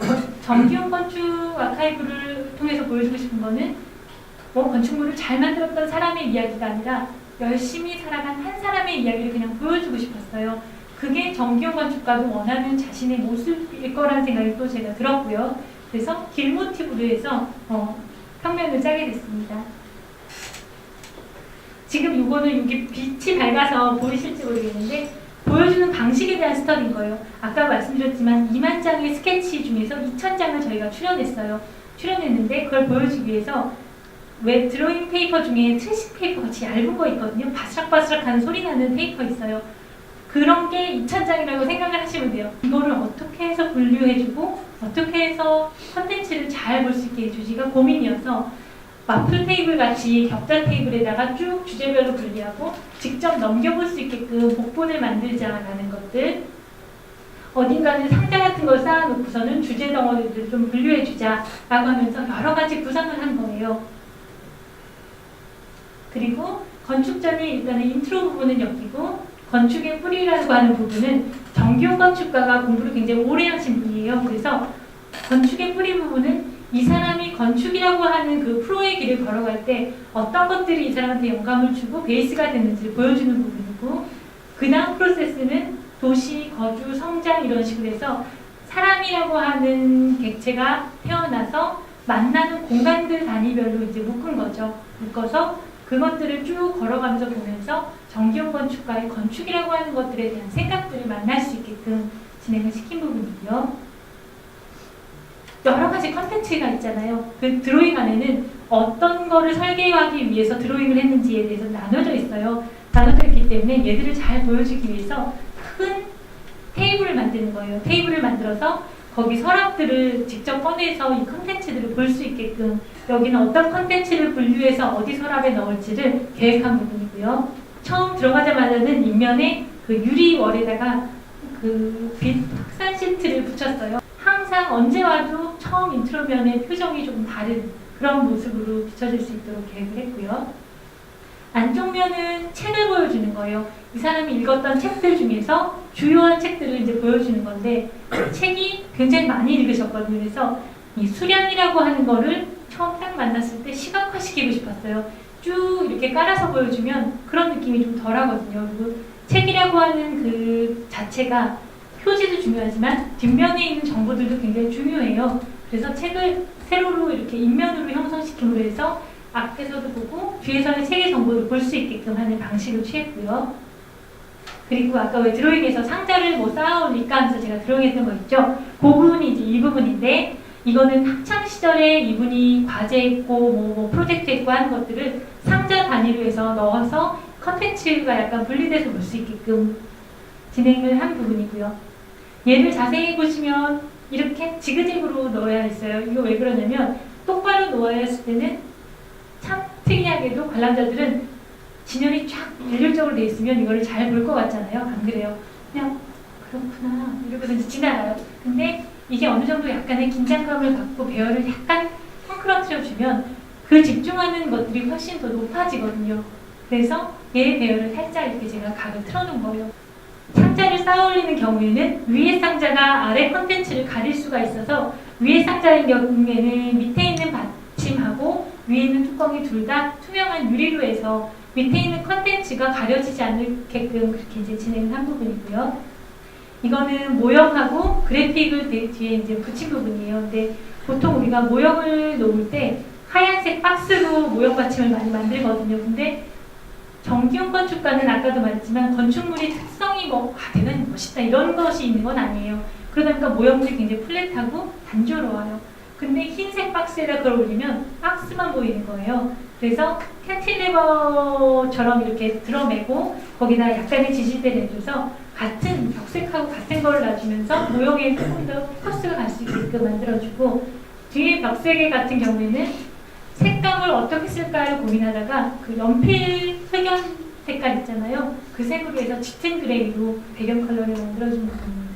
정기용 건축 아카이브를 통해서 보여주고 싶은 거는 뭐 건축물을 잘 만들었던 사람의 이야기가 아니라 열심히 살아간 한 사람의 이야기를 그냥 보여주고 싶었어요. 그게 정기용 건축가도 원하는 자신의 모습일 거라는 생각이 또 제가 들었고요. 그래서 길 모티브로 해서 평면을 짜게 됐습니다. 지금 이거는 여기 빛이 밝아서 보이실지 모르겠는데 보여주는 방식에 대한 스터디인 거예요. 아까 말씀드렸지만 2만 장의 스케치 중에서 2,000장을 저희가 출연했는데 그걸 보여주기 위해서 왜 드로잉 페이퍼 중에 트래식 페이퍼 같이 얇은 거 있거든요. 바스락바스락하는 소리 나는 페이퍼 있어요. 그런 게 2,000장이라고 생각을 하시면 돼요. 이거를 어떻게 해서 분류해주고 어떻게 해서 컨텐츠를 잘 볼 수 있게 해주지가 고민이어서 마플 테이블 같이 격자 테이블에다가 쭉 주제별로 분리하고 직접 넘겨볼 수 있게끔 복본을 만들자라는 것들, 어딘가는 상자 같은 걸 쌓아놓고서는 주제 덩어리를 좀 분류해주자라고 하면서 여러 가지 구상을 한 거예요. 그리고 건축 전에 일단은 인트로 부분은 여기고, 건축의 뿌리라고 하는 부분은 정기용 건축가가 공부를 굉장히 오래 하신 분이에요. 그래서 건축의 뿌리 부분은 이 사람이 건축이라고 하는 그 프로의 길을 걸어갈 때 어떤 것들이 이 사람한테 영감을 주고 베이스가 됐는지를 보여주는 부분이고, 그 다음 프로세스는 도시, 거주, 성장 이런 식으로 해서 사람이라고 하는 객체가 태어나서 만나는 공간들 단위별로 이제 묶은 거죠. 묶어서 그것들을 쭉 걸어가면서 보면서 정기용 건축가의 건축이라고 하는 것들에 대한 생각들을 만날 수 있게끔 진행을 시킨 부분이고요. 여러 가지 컨텐츠가 있잖아요. 그 드로잉 안에는 어떤 거를 설계하기 위해서 드로잉을 했는지에 대해서 나눠져 있어요. 나눠져 있기 때문에 얘들을 잘 보여주기 위해서 큰 테이블을 만드는 거예요. 테이블을 만들어서 거기 서랍들을 직접 꺼내서 이 컨텐츠들을 볼 수 있게끔, 여기는 어떤 컨텐츠를 분류해서 어디 서랍에 넣을지를 계획한 부분이고요. 처음 들어가자마자는 인면에 그 유리월에다가 그 빛 확산 시트를 붙였어요. 항상 언제 와도 처음 인트로면의 표정이 조금 다른 그런 모습으로 비춰질 수 있도록 계획을 했고요. 안쪽 면은 책을 보여주는 거예요. 이 사람이 읽었던 책들 중에서 주요한 책들을 이제 보여주는 건데, 책이 굉장히 많이 읽으셨거든요. 그래서 이 수량이라고 하는 거를 처음 딱 만났을 때 시각화시키고 싶었어요. 쭉 이렇게 깔아서 보여주면 그런 느낌이 좀 덜하거든요. 그리고 책이라고 하는 그 자체가 표지도 중요하지만 뒷면에 있는 정보들도 굉장히 중요해요. 그래서 책을 세로로 이렇게 인면으로 형성시킴으로 해서 앞에서도 보고 뒤에서는 책의 정보를 볼 수 있게끔 하는 방식을 취했고요. 그리고 아까 왜 드로잉에서 상자를 뭐 쌓아올릴까 하면서 제가 드로잉했던 거 있죠? 그 부분이 이제 이 부분인데, 이거는 학창 시절에 이분이 과제했고 뭐 프로젝트했고 하는 것들을 상자 단위로 해서 넣어서 컨텐츠가 약간 분리돼서 볼 수 있게끔 진행을 한 부분이고요. 얘를 자세히 보시면 이렇게 지그재그로 넣어야 했어요. 이거 왜 그러냐면 똑바로 놓아야 했을 때는 참 특이하게도 관람자들은 진열이 쫙 일률적으로 돼 있으면 이거를 잘 볼 것 같잖아요. 안 그래요? 그냥 그렇구나 이러고서 이제 지나가요. 근데 이게 어느 정도 약간의 긴장감을 갖고 배열을 약간 헝클어뜨려 주면 그 집중하는 것들이 훨씬 더 높아지거든요. 그래서 얘 배열을 살짝 이렇게 제가 각을 틀어놓은 거예요. 상자를 쌓아 올리는 경우에는 위에 상자가 아래 컨텐츠를 가릴 수가 있어서 위에 상자인 경우에는 밑에 있는 받침하고 위에 있는 뚜껑이 둘 다 투명한 유리로 해서 밑에 있는 컨텐츠가 가려지지 않게끔 그렇게 이제 진행을 한 부분이고요. 이거는 모형하고 그래픽을 뒤에 이제 붙인 부분이에요. 근데 보통 우리가 모형을 놓을 때 하얀색 박스로 모형 받침을 많이 만들거든요. 근데 정기용 건축가는 아까도 말했지만 건축물이 특성이 뭐 대단히 멋있다 이런 것이 있는 건 아니에요. 그러다 보니까 모형들이 굉장히 플랫하고 단조로워요. 근데 흰색 박스에다 그걸 올리면 박스만 보이는 거예요. 그래서 캔틸레버처럼 이렇게 드러내고 거기다 약간의 지지대를 내줘서 같은 벽색하고 같은 걸 놔주면서 모형에 조금 더 포커스가 갈 수 있게끔 만들어주고, 뒤에 벽세개 같은 경우에는 색감을 어떻게 쓸까를 고민하다가 그 연필 흑연 색깔 있잖아요. 그 색으로 해서 짙은 그레이로 배경 컬러를 만들어주는 부분입니다.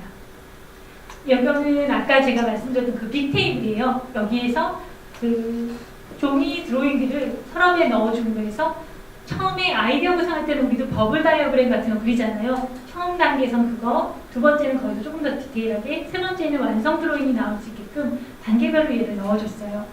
여기는 아까 제가 말씀드렸던 그 빅테이블이에요. 여기에서 그 종이 드로잉들을 서랍에 넣어주는 거에서 처음에 아이디어 구상할 때는 우리도 버블 다이어그램 같은 거 그리잖아요. 처음 단계에선 그거, 두 번째는 거기서 조금 더 디테일하게, 세 번째는 완성 드로잉이 나올 수 있게끔 단계별로 얘를 넣어줬어요.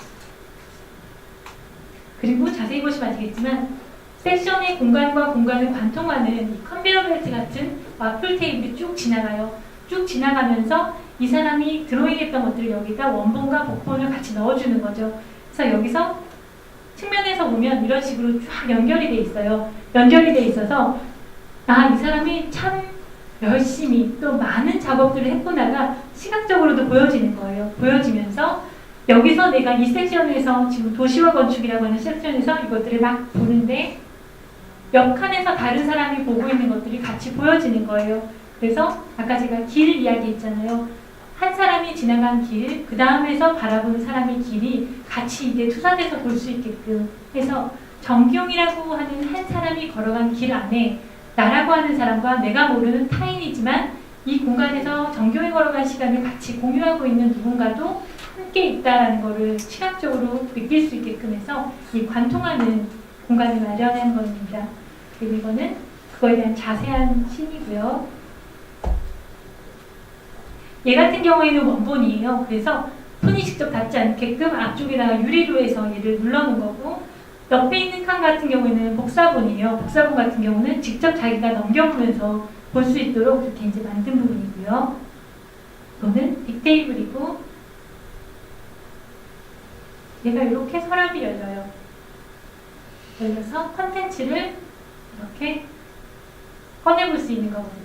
그리고 자세히 보시면 아시겠지만 섹션의 공간과 공간을 관통하는 이 컨베이어 벨트 같은 와플 테이블이 쭉 지나가요. 쭉 지나가면서 이 사람이 드로잉했던 것들을 여기다 원본과 복본을 같이 넣어주는 거죠. 그래서 여기서 측면에서 보면 이런 식으로 쫙 연결이 돼 있어요. 연결이 돼 있어서 이 사람이 참 열심히 또 많은 작업들을 했구나가 시각적으로도 보여지는 거예요. 보여지면서 여기서 내가 이 섹션에서 지금 도시화 건축이라고 하는 섹션에서 이것들을 막 보는데 옆 칸에서 다른 사람이 보고 있는 것들이 같이 보여지는 거예요. 그래서 아까 제가 길 이야기 했잖아요. 한 사람이 지나간 길, 그 다음에서 바라보는 사람의 길이 같이 이게 투사돼서 볼 수 있게끔 해서 정기용이라고 하는 한 사람이 걸어간 길 안에 나라고 하는 사람과 내가 모르는 타인이지만 이 공간에서 정기용이 걸어간 시간을 같이 공유하고 있는 누군가도 함께 있다는 것을 시각적으로 느낄 수 있게끔 해서 이 관통하는 공간을 마련한 겁니다. 그리고 이거는 그거에 대한 자세한 신이고요. 얘 같은 경우에는 원본이에요. 그래서 손이 직접 닿지 않게끔 앞쪽에다가 유리로 해서 얘를 눌러놓은 거고, 옆에 있는 칸 같은 경우에는 복사본이에요. 복사본 같은 경우는 직접 자기가 넘겨보면서 볼 수 있도록 이렇게 이제 만든 부분이고요. 이거는 빅테이블이고, 얘가 이렇게 서랍이 열려요. 열려서 컨텐츠를 이렇게 꺼내볼 수 있는 거거든요.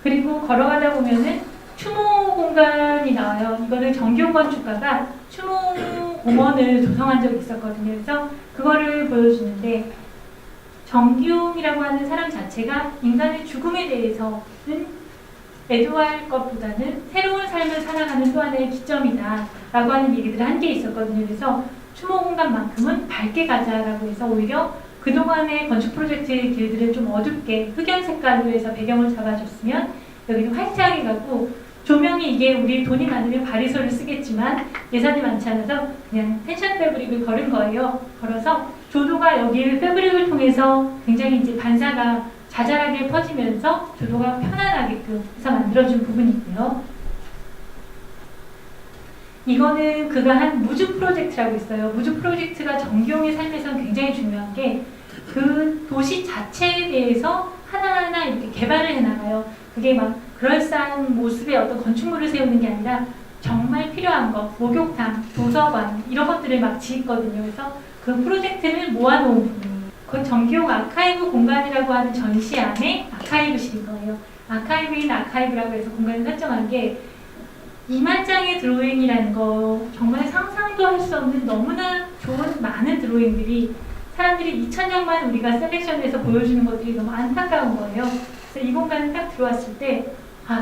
그리고 걸어가다 보면은 추모 공간이 나와요. 이거는 정기용 건축가가 추모 공원을 조성한 적이 있었거든요. 그래서 그거를 보여주는데, 정기용이라고 하는 사람 자체가 인간의 죽음에 대해서는 애도할 것보다는 새로운 삶을 살아가는 또 하나의 기점이다 라고 하는 얘기들을 한 게 있었거든요. 그래서 추모 공간만큼은 밝게 가자라고 해서 오히려 그동안의 건축 프로젝트의 길들을 좀 어둡게 흑연 색깔로 해서 배경을 잡아줬으면 여기는 화이트하게 가고, 조명이 이게 우리 돈이 많으면 바리솔을 쓰겠지만 예산이 많지 않아서 그냥 텐션 패브릭을 걸은 거예요. 걸어서 조도가 여기를 패브릭을 통해서 굉장히 이제 반사가 자잘하게 퍼지면서 조도가 편안하게끔 해서 만들어준 부분이고요. 이거는 그가 한 무주 프로젝트라고 있어요. 무주 프로젝트가 정기용의 삶에서는 굉장히 중요한 게 그 도시 자체에 대해서 하나하나 이렇게 개발을 해나가요. 그게 막 그럴싸한 모습의 어떤 건축물을 세우는 게 아니라 정말 필요한 것, 목욕탕, 도서관 이런 것들을 막 짓거든요. 그래서 그 프로젝트를 모아놓은 부분이에요. 그 정기용 아카이브 공간이라고 하는 전시 안에 아카이브실인 거예요. 아카이브인 아카이브라고 해서 공간을 설정한 게 2만 장의 드로잉이라는 거, 정말 상상도 할 수 없는 너무나 좋은 많은 드로잉들이 사람들이 2,000장만 우리가 셀렉션해서 보여주는 것들이 너무 안타까운 거예요. 그래서 이 공간에 딱 들어왔을 때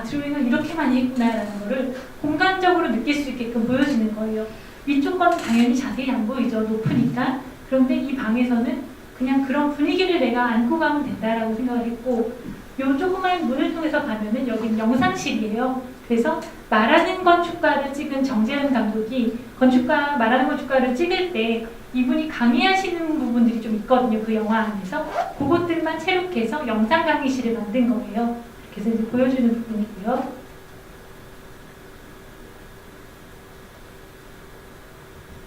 드로잉을 이렇게 많이 했구나라는 거를 공간적으로 느낄 수 있게끔 보여주는 거예요. 위쪽 거는 당연히 자세히 안 보이죠. 높으니까. 그런데 이 방에서는 그냥 그런 분위기를 내가 안고 가면 된다라고 생각을 했고, 요 조그만 문을 통해서 가면은 여기는 영상실이에요. 그래서 말하는 건축가를 찍은 정재현 감독이 말하는 건축가를 찍을 때 이분이 강의하시는 부분들이 좀 있거든요. 그 영화 안에서. 그것들만 체록해서 영상 강의실을 만든 거예요. 그래서 이제 보여주는 부분이고요.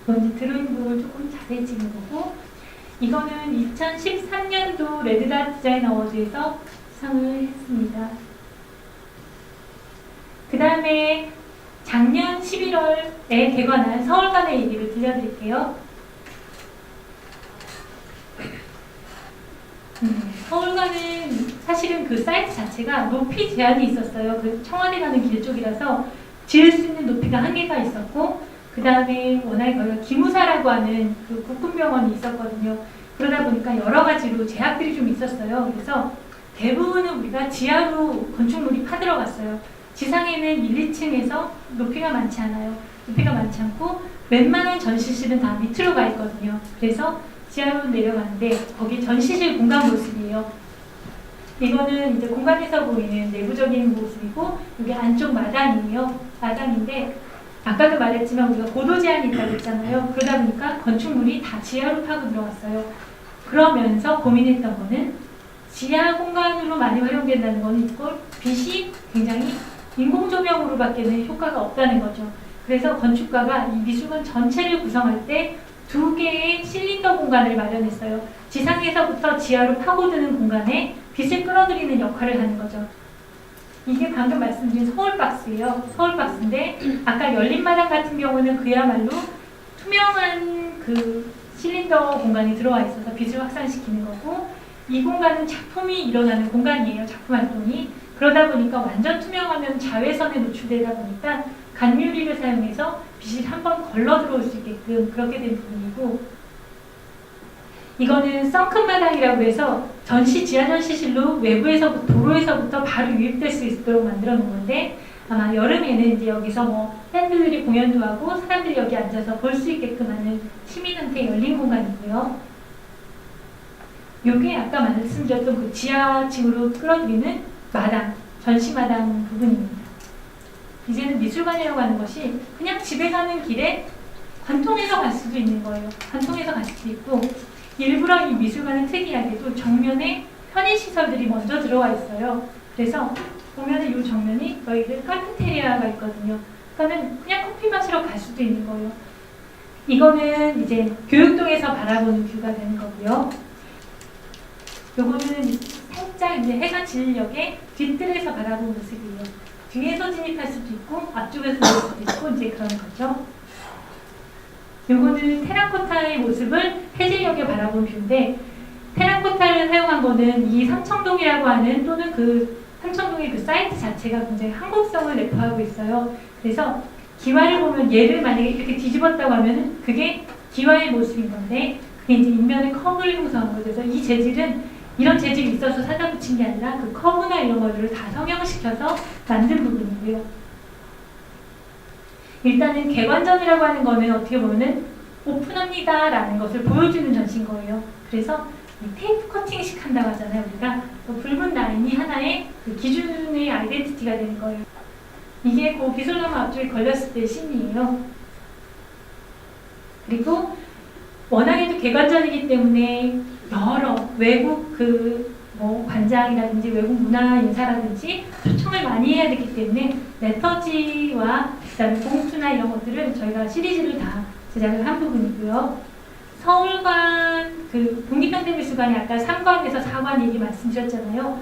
이건 이제 드로잉 부분을 조금 자세히 찍은 거고, 이거는 2013년도 레드닷 디자인 어워드에서 수상을 했습니다. 그 다음에 작년 11월에 개관한 서울관의 얘기를 들려드릴게요. 서울과는 사실은 그 사이트 자체가 높이 제한이 있었어요. 그 청와대 가는 길 쪽이라서 지을 수 있는 높이가 한계가 있었고, 그 다음에 워낙에 거기가 기무사라고 하는 그 국군병원이 있었거든요. 그러다 보니까 여러 가지로 제약들이 좀 있었어요. 그래서 대부분은 우리가 지하로 건축물이 파들어갔어요. 지상에는 1, 2층에서 높이가 많지 않아요. 높이가 많지 않고 웬만한 전시실은 다 밑으로 가 있거든요. 그래서 지하로 내려가는데 거기 전시실 공간 모습이에요. 이거는 이제 공간에서 보이는 내부적인 모습이고 이게 안쪽 마당이에요. 마당인데 아까도 말했지만 우리가 고도 제한이 있다고 했잖아요. 그러다 보니까 건축물이 다 지하로 파고 들어갔어요. 그러면서 고민했던 거는 지하 공간으로 많이 활용된다는 거는 이걸 빛이 굉장히 인공조명으로밖에는 효과가 없다는 거죠. 그래서 건축가가 이 미술관 전체를 구성할 때 2개의 실린더 공간을 마련했어요. 지상에서부터 지하로 파고드는 공간에 빛을 끌어들이는 역할을 하는 거죠. 이게 방금 말씀드린 서울박스예요. 서울박스인데 아까 열린마당 같은 경우는 그야말로 투명한 그 실린더 공간이 들어와 있어서 빛을 확산시키는 거고, 이 공간은 작품이 일어나는 공간이에요. 작품 활동이. 그러다 보니까 완전 투명하면 자외선에 노출되다 보니까 간유리를 사용해서 빛이 한번 걸러 들어올 수 있게끔 그렇게 된 부분이고, 이거는 썬큰 마당이라고 해서 전시 지하 전시실로 외부에서부터 도로에서부터 바로 유입될 수 있도록 만들어 놓은 건데, 아마 여름에는 이제 여기서 뭐 팬들이 공연도 하고 사람들이 여기 앉아서 볼 수 있게끔 하는 시민한테 열린 공간이고요. 요게 아까 말씀드렸던 그 지하층으로 끌어들이는 마당, 전시마당 부분입니다. 이제는 미술관이라고 하는 것이 그냥 집에 가는 길에 관통해서 갈 수도 있는 거예요. 관통해서 갈 수도 있고, 일부러 이 미술관은 특이하게도 정면에 편의시설들이 먼저 들어와 있어요. 그래서 보면은 이 정면이 저희들 카페테리아가 있거든요. 그러니까는 그냥 커피 마시러 갈 수도 있는 거예요. 이거는 이제 교육동에서 바라보는 뷰가 되는 거고요. 요거는 살짝 이제 해가 지는 역의 뒷뜰에서 바라보는 모습이에요. 뒤에서 진입할 수도 있고 앞쪽에서 볼 수도 있고 이제 그런 거죠. 요거는 테라코타의 모습을 해질녘에 바라본 뷰인데, 테라코타를 사용한 거는 이 삼청동이라고 하는 또는 그 삼청동의 그 사이트 자체가 굉장히 한국성을 내포하고 있어요. 그래서 기와를 보면 얘를 만약에 이렇게 뒤집었다고 하면은 그게 기와의 모습인 건데, 그게 이제 인면의 커브를 형성한 거죠. 그래서 이 재질은 이런 재질이 있어서 사다 붙인 게 아니라 그 커브나 이런 것들을 다 성형시켜서 만든 부분이고요. 일단은 개관전이라고 하는 거는 어떻게 보면은 오픈합니다 라는 것을 보여주는 전시인 거예요. 그래서 이 테이프 커팅식 한다고 하잖아요. 우리가 그 붉은 라인이 하나의 그 기준의 아이덴티티가 되는 거예요. 이게 그 비솔나무 앞쪽에 걸렸을 때의 심리예요. 그리고 워낙에도 개관전이기 때문에 여러 외국 뭐 관장이라든지 외국 문화 인사라든지 초청을 많이 해야 되기 때문에 레터지와 그다음에 봉투나 이런 것들은 저희가 시리즈를 다 제작을 한 부분이고요. 서울관 그 국립현대미술관이 아까 3관에서 4관 얘기 말씀드렸잖아요.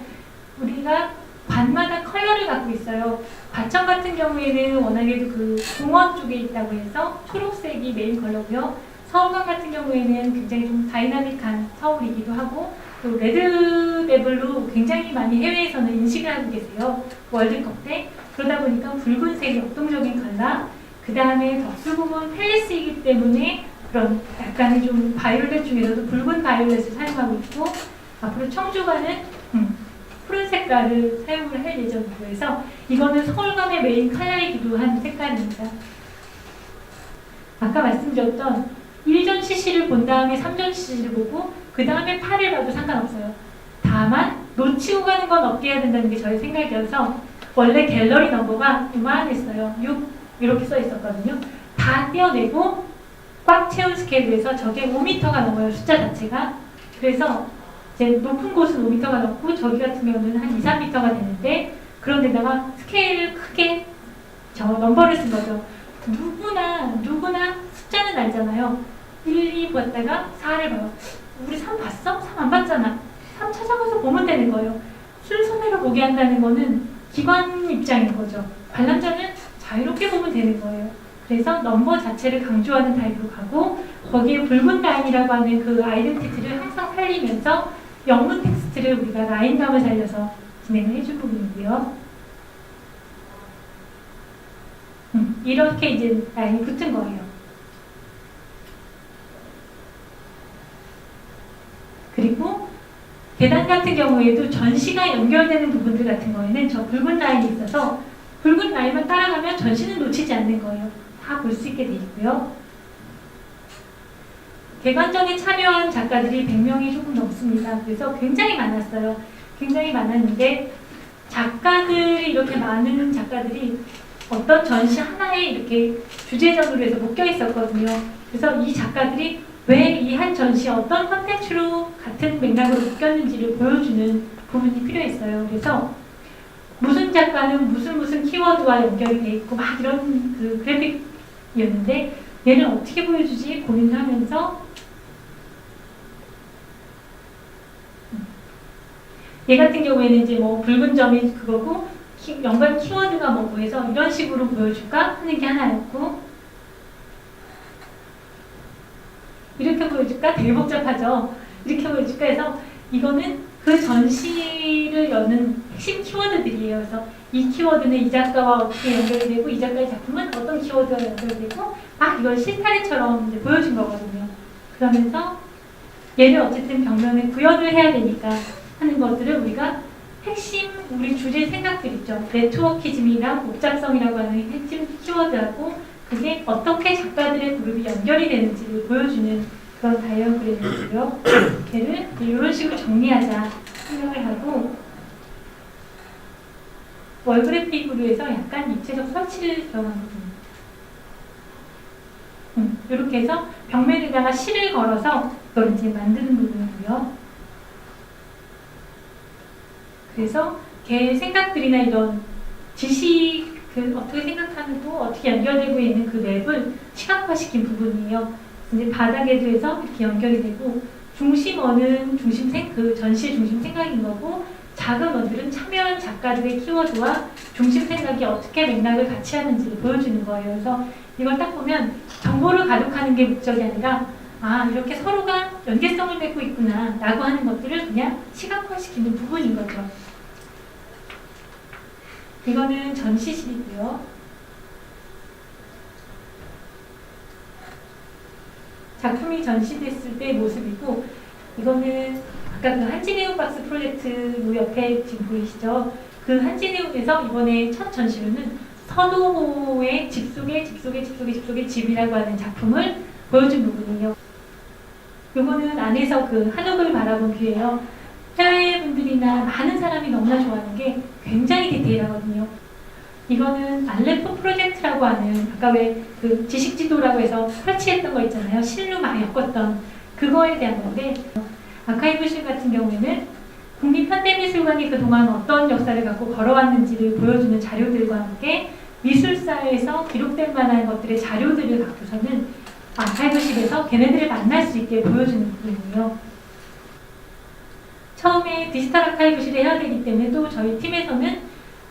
우리가 관마다 컬러를 갖고 있어요. 과천 같은 경우에는 워낙에도 그 공원 쪽에 있다고 해서 초록색이 메인 컬러고요. 서울관 같은 경우에는 굉장히 좀 다이나믹한 서울이기도 하고, 또 레드데블로 굉장히 많이 해외에서는 인식을 하고 계세요. 월드컵 때. 그러다 보니까 붉은색이 역동적인 컬러, 그 다음에 덕수궁은 팰리스이기 때문에 그런 약간의 좀 바이올렛 중에서도 붉은 바이올렛을 사용하고 있고, 앞으로 청주관은 푸른 색깔을 사용을 할 예정이고 해서 이거는 서울관의 메인 컬러이기도 한 색깔입니다. 아까 말씀드렸던 1전 CC를 본 다음에 3전 CC를 보고 그 다음에 8을 봐도 상관없어요. 다만 놓치고 가는 건 없게 해야 된다는 게 저희 생각이어서 원래 갤러리 넘버가 이만했어요. 6 이렇게 써 있었거든요. 다 떼어내고 꽉 채운 스케일에서 저게 5m가 넘어요. 숫자 자체가. 그래서 이제 높은 곳은 5m가 넘고 저기 같은 경우는 한 2, 3m가 되는데, 그런데다가 스케일을 크게 저 넘버를 쓴 거죠. 누구나 숫자는 알잖아요. 1, 2 봤다가 4를 봐요. 우리 3 봤어? 3 안 봤잖아. 3 찾아가서 보면 되는 거예요. 순서대로 보게 한다는 거는 기관 입장인 거죠. 관람자는 자유롭게 보면 되는 거예요. 그래서 넘버 자체를 강조하는 타입으로 가고, 거기에 붉은 라인이라고 하는 그 아이덴티티를 항상 살리면서 영문 텍스트를 우리가 라인감을 살려서 진행을 해준 부분이고요. 이렇게 이제 라인이 붙은 거예요. 그리고 계단 같은 경우에도 전시가 연결되는 부분들 같은 거에는 저 붉은 라인이 있어서 붉은 라인만 따라가면 전시는 놓치지 않는 거예요. 다 볼 수 있게 돼 있고요. 개관전에 참여한 작가들이 100명이 조금 넘습니다. 그래서 굉장히 많았어요. 굉장히 많았는데 작가들이 이렇게 많은 작가들이 어떤 전시 하나에 이렇게 주제전으로 해서 묶여 있었거든요. 그래서 이 작가들이 왜 이 한 전시에 어떤 컨텐츠로 같은 맥락으로 묶였는지를 보여주는 부분이 필요했어요. 그래서 무슨 작가는 무슨 키워드와 연결이 돼 있고 막 이런 그 그래픽이었는데 얘는 어떻게 보여주지 고민을 하면서 얘 같은 경우에는 이제 뭐 붉은 점이 그거고 연관 키워드가 뭐고 해서 이런 식으로 보여줄까 하는 게 하나였고 이렇게 보여줄까? 되게 복잡하죠. 이렇게 보여줄까 해서 이거는 그 전시를 여는 핵심 키워드들이에요. 그래서 이 키워드는 이 작가와 어떻게 연결이 되고 이 작가의 작품은 어떤 키워드와 연결되고 막 이걸 실타래처럼 이제 보여준 거거든요. 그러면서 얘를 어쨌든 벽면에 구현을 해야 되니까 하는 것들을 우리가 핵심 우리 주제 생각들 있죠. 네트워키즘이랑 복잡성이라고 하는 핵심 키워드하고 그게 어떻게 작가들의 그룹이 연결이 되는지를 보여주는 그런 다이어그램이고요. 걔를 이런 식으로 정리하자 생각을 하고 월그래픽으로 해서 약간 입체적 설치를 들어간 부분. 이렇게 해서 벽면에다가 실을 걸어서 그걸 이제 만드는 부분이고요. 그래서 걔 생각들이나 이런 지식 그 어떻게 생각하고 어떻게 연결되고 있는 그 맵을 시각화시킨 부분이에요. 이제 바닥에도 해서 이렇게 연결이 되고 중심어는 그 전시의 중심 생각인 거고 작은 어들은 참여한 작가들의 키워드와 중심 생각이 어떻게 맥락을 같이 하는지를 보여주는 거예요. 그래서 이걸 딱 보면 정보를 가득하는 게 목적이 아니라 아 이렇게 서로가 연계성을 맺고 있구나 라고 하는 것들을 그냥 시각화시키는 부분인 거죠. 이거는 전시실이고요. 작품이 전시됐을 때 모습이고 이거는 아까 그 한진해운 박스 프로젝트 요 옆에 지금 보이시죠? 그 한진해운에서 이번에 첫 전시로는 선호호의 집 속의 집이라고 하는 작품을 보여준 부분이에요. 요거는 안에서 그 한옥을 바라본 뷰예요. 해외 분들이나 많은 사람이 너무나 좋아하는 게 굉장히 디테일하거든요. 이거는 알레포 프로젝트라고 하는 아까 왜 그 지식지도라고 해서 설치했던 거 있잖아요. 실로 막 엮었던 그거에 대한 건데 아카이브실 같은 경우에는 국립현대미술관이 그동안 어떤 역사를 갖고 걸어왔는지를 보여주는 자료들과 함께 미술사에서 기록될 만한 것들의 자료들을 갖고서는 아카이브실에서 걔네들을 만날 수 있게 보여주는 부분이에요. 처음에 디지털 아카이브실을 해야 되기 때문에 또 저희 팀에서는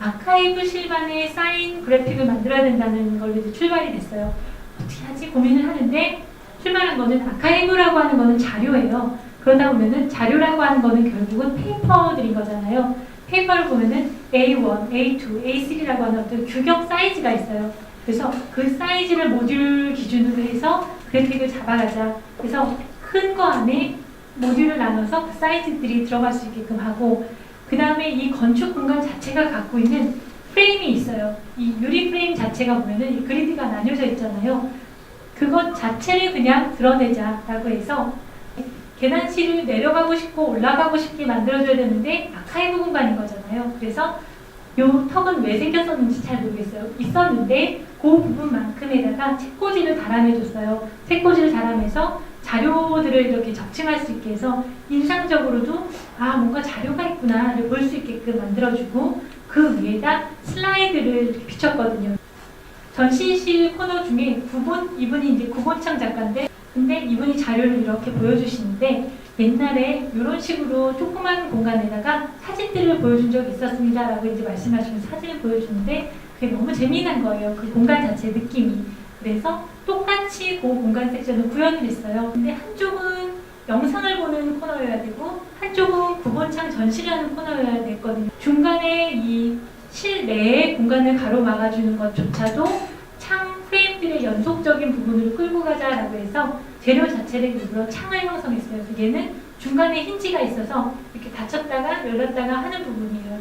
아카이브실만의 사인 그래픽을 만들어야 된다는 걸로 이제 출발이 됐어요. 어떻게 하지 고민을 하는데 출발한 거는 아카이브라고 하는 거는 자료예요. 그러다 보면은 자료라고 하는 거는 결국은 페이퍼들인 거잖아요. 페이퍼를 보면은 A1, A2, A3라고 하는 어떤 규격 사이즈가 있어요. 그래서 그 사이즈를 모듈 기준으로 해서 그래픽을 잡아가자. 그래서 큰 거 안에 모듈을 나눠서 그 사이즈들이 들어갈 수 있게끔 하고 그 다음에 이 건축 공간 자체가 갖고 있는 프레임이 있어요. 이 유리 프레임 자체가 보면은 이 그리드가 나뉘어져 있잖아요. 그것 자체를 그냥 드러내자라고 해서 계단실을 내려가고 싶고 올라가고 싶게 만들어줘야 되는데 아카이브 공간인 거잖아요. 그래서 요 턱은 왜 생겼었는지 잘 모르겠어요. 있었는데 그 부분만큼에다가 책꽂이를 달아내줬어요. 책꽂이를 달아내서 자료들을 이렇게 적층할 수 있게 해서 인상적으로도 아 뭔가 자료가 있구나를 볼 수 있게끔 만들어주고 그 위에다 슬라이드를 이렇게 비췄거든요. 전시실 코너 중에 이분이 이제 구본창 작가인데 근데 이분이 자료를 이렇게 보여주시는데 옛날에 이런 식으로 조그만 공간에다가 사진들을 보여준 적이 있었습니다 라고 이제 말씀하시면서 사진을 보여주는데 그게 너무 재미난 거예요. 그 공간 자체 느낌이. 그래서 똑같이 그 공간 섹션을 구현을 했어요. 근데 한쪽은 영상을 보는 코너여야 되고 한쪽은 구본창 전시라는 코너여야 됐거든요. 중간에 이 실내의 공간을 가로막아주는 것조차도 창 프레임들의 연속적인 부분을 끌고 가자라고 해서 재료 자체를 일부러 창을 형성했어요. 얘는 중간에 힌지가 있어서 이렇게 닫혔다가 열렸다가 하는 부분이에요.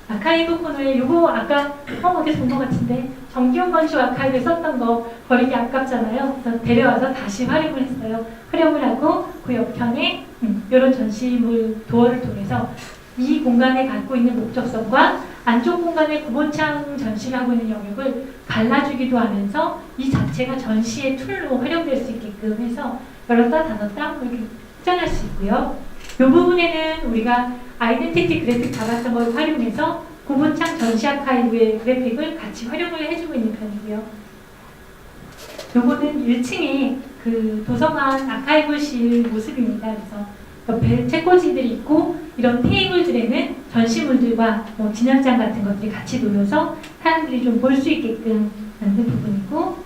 아카이브 코너에 요거 아까 어디서 본 것 같은데 정기용 건축 아카이브에 썼던 거 버리기 아깝잖아요. 그래서 데려와서 다시 활용을 했어요. 활용을 하고 그 옆편에 이런 전시물 도어를 통해서 이 공간에 갖고 있는 목적성과 안쪽 공간에 구본창 전시를 하고 있는 영역을 갈라주기도 하면서 이 자체가 전시의 툴로 활용될 수 있게끔 해서 열었다 닫았다 이렇게 확장할 수 있고요. 이 부분에는 우리가 아이덴티티 그래픽 잡았던 걸 활용해서 구본창 전시 아카이브의 그래픽을 같이 활용을 해주고 있는 편이고요. 요거는 1층에 그 도서관 아카이브실 모습입니다. 그래서 옆에 책꽂이들이 있고 이런 테이블들에는 전시물들과 뭐 진열장 같은 것들이 같이 놓여서 사람들이 좀 볼 수 있게끔 만든 부분이고,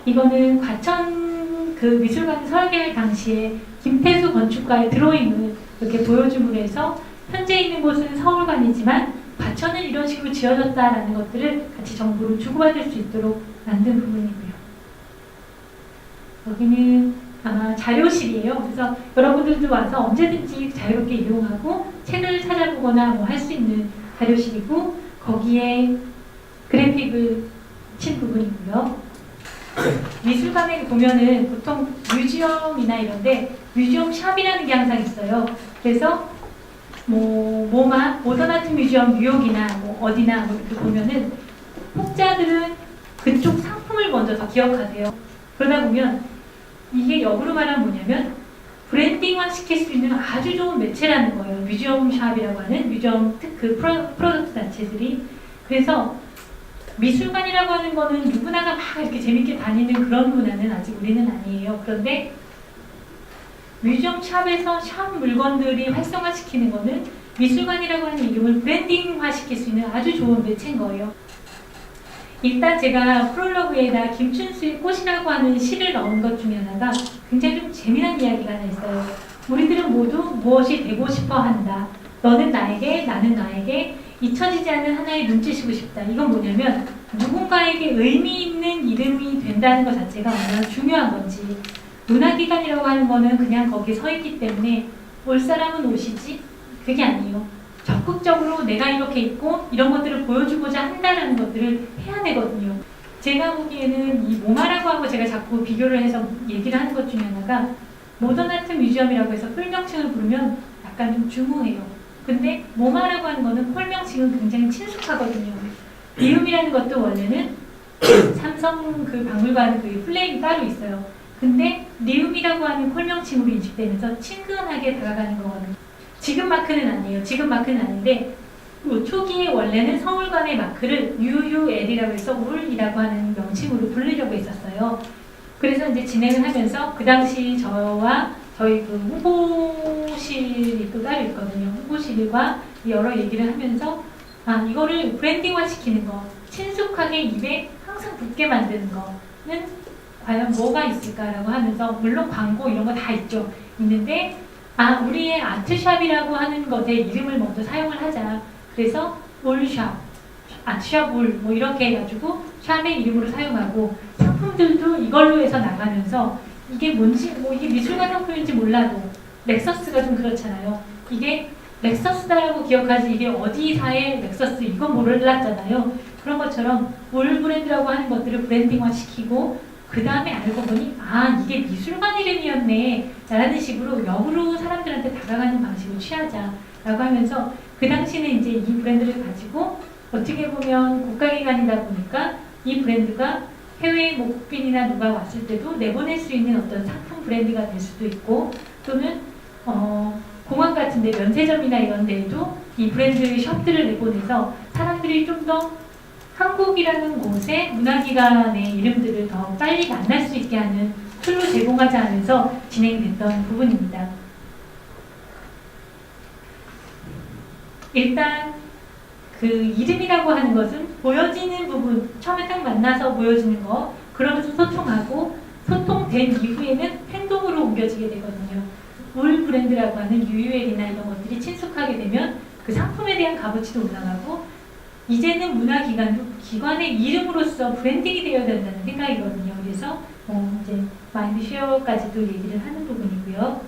이거는 과천 그 미술관 설계 당시에 김태수 건축가의 드로잉을 이렇게 보여줌으로 해서 현재 있는 곳은 서울관이지만 과천은 이런 식으로 지어졌다라는 것들을 같이 정보를 주고받을 수 있도록 만든 부분이고요. 여기는 아마 자료실이에요. 그래서 여러분들도 와서 언제든지 자유롭게 이용하고 책을 찾아보거나 뭐 할 수 있는 자료실이고, 거기에 그래픽을 친 부분이고요. 미술관에 보면은 보통 뮤지엄이나 이런데 뮤지엄 샵이라는 게 항상 있어요. 그래서 뭐 모마, 모던 아트 뮤지엄 뉴욕이나 뭐 어디나 뭐 이렇게 보면은 혹자들은 그쪽 상품을 먼저 더 기억하세요. 그러다 보면 이게 역으로 말하면 뭐냐면 브랜딩화 시킬 수 있는 아주 좋은 매체라는 거예요. 뮤지엄 샵이라고 하는 뮤지엄 그 프로덕트 자체들이. 그래서 미술관이라고 하는 거는 누구나가 막 이렇게 재밌게 다니는 그런 문화는 아직 우리는 아니에요. 그런데 뮤지엄 샵에서 샵 물건들이 활성화시키는 거는 미술관이라고 하는 이름을 브랜딩화 시킬 수 있는 아주 좋은 매체인 거예요. 일단 제가 프롤로그에다 김춘수의 꽃이라고 하는 시를 넣은 것 중에 하나가 굉장히 좀 재미난 이야기가 하나 있어요. 우리들은 모두 무엇이 되고 싶어 한다. 너는 나에게, 나는 나에게 잊혀지지 않은 하나의 눈짓이고 싶다. 이건 뭐냐면 누군가에게 의미 있는 이름이 된다는 것 자체가 얼마나 중요한 건지. 문화기관이라고 하는 거는 그냥 거기 서 있기 때문에 올 사람은 오시지? 그게 아니에요. 적극적으로 내가 이렇게 있고 이런 것들을 보여주고자 한다는 것들을 해야 되거든요. 제가 보기에는 이 모마라고 하고 제가 자꾸 비교를 해서 얘기를 하는 것 중에 하나가 모던 아트 뮤지엄이라고 해서 풀명칭을 부르면 약간 좀 중후해요. 근데 모마라고 하는 거는 폴명칭은 굉장히 친숙하거든요. 리움이라는 것도 원래는 삼성 그 박물관 그 플레임이 따로 있어요. 근데 리움이라고 하는 폴명칭으로 인식되면서 친근하게 다가가는 거거든요. 지금 마크는 아니에요. 지금 마크는 아닌데 초기에 원래는 서울관의 마크를 UUL이라고 해서 울이라고 하는 명칭으로 부르려고 했었어요. 그래서 이제 진행을 하면서 그 당시 저와 저희 그 후보실이 또 따로 있거든요. 후보실과 여러 얘기를 하면서 이거를 브랜딩화 시키는 거, 친숙하게 입에 항상 붙게 만드는 거는 과연 뭐가 있을까라고 하면서 물론 광고 이런 거 다 있죠. 있는데 우리의 아트샵이라고 하는 것에 이름을 먼저 사용을 하자. 그래서 올샵, 아트샵 올 뭐 이렇게 해가지고 샵의 이름으로 사용하고 상품들도 이걸로 해서 나가면서 이게 뭔지 뭐 이게 미술관 상품인지 몰라도 렉서스가 좀 그렇잖아요. 이게 렉서스다라고 기억하지 이게 어디사의 렉서스 이건 몰랐잖아요. 그런 것처럼 올 브랜드라고 하는 것들을 브랜딩화 시키고 그 다음에 알고 보니 이게 미술관 이름이었네 라는 식으로 역으로 사람들한테 다가가는 방식을 취하자 라고 하면서 그 당시는 이제 이 브랜드를 가지고 어떻게 보면 국가기관이다 보니까 이 브랜드가 해외 뭐 국빈이나 누가 왔을 때도 내보낼 수 있는 어떤 상품 브랜드가 될 수도 있고 또는 공항 같은 데 면세점이나 이런 데에도 이 브랜드 숍들을 내보내서 사람들이 좀 더 한국이라는 곳의 문화기관의 이름들을 더 빨리 만날 수 있게 하는 툴로 제공하자 하면서 진행됐던 부분입니다. 일단 그 이름이라고 하는 것은 보여지는 부분, 처음에 딱 만나서 보여지는 거, 그러면서 소통하고 소통된 이후에는 행동으로 옮겨지게 되거든요. 울 브랜드라고 하는 UUL이나 이런 것들이 친숙하게 되면 그 상품에 대한 값어치도 올라가고 이제는 문화기관의 이름으로서 브랜딩이 되어야 된다는 생각이거든요. 그래서 이제 마인드 쉐어까지도 얘기를 하는 부분이고요.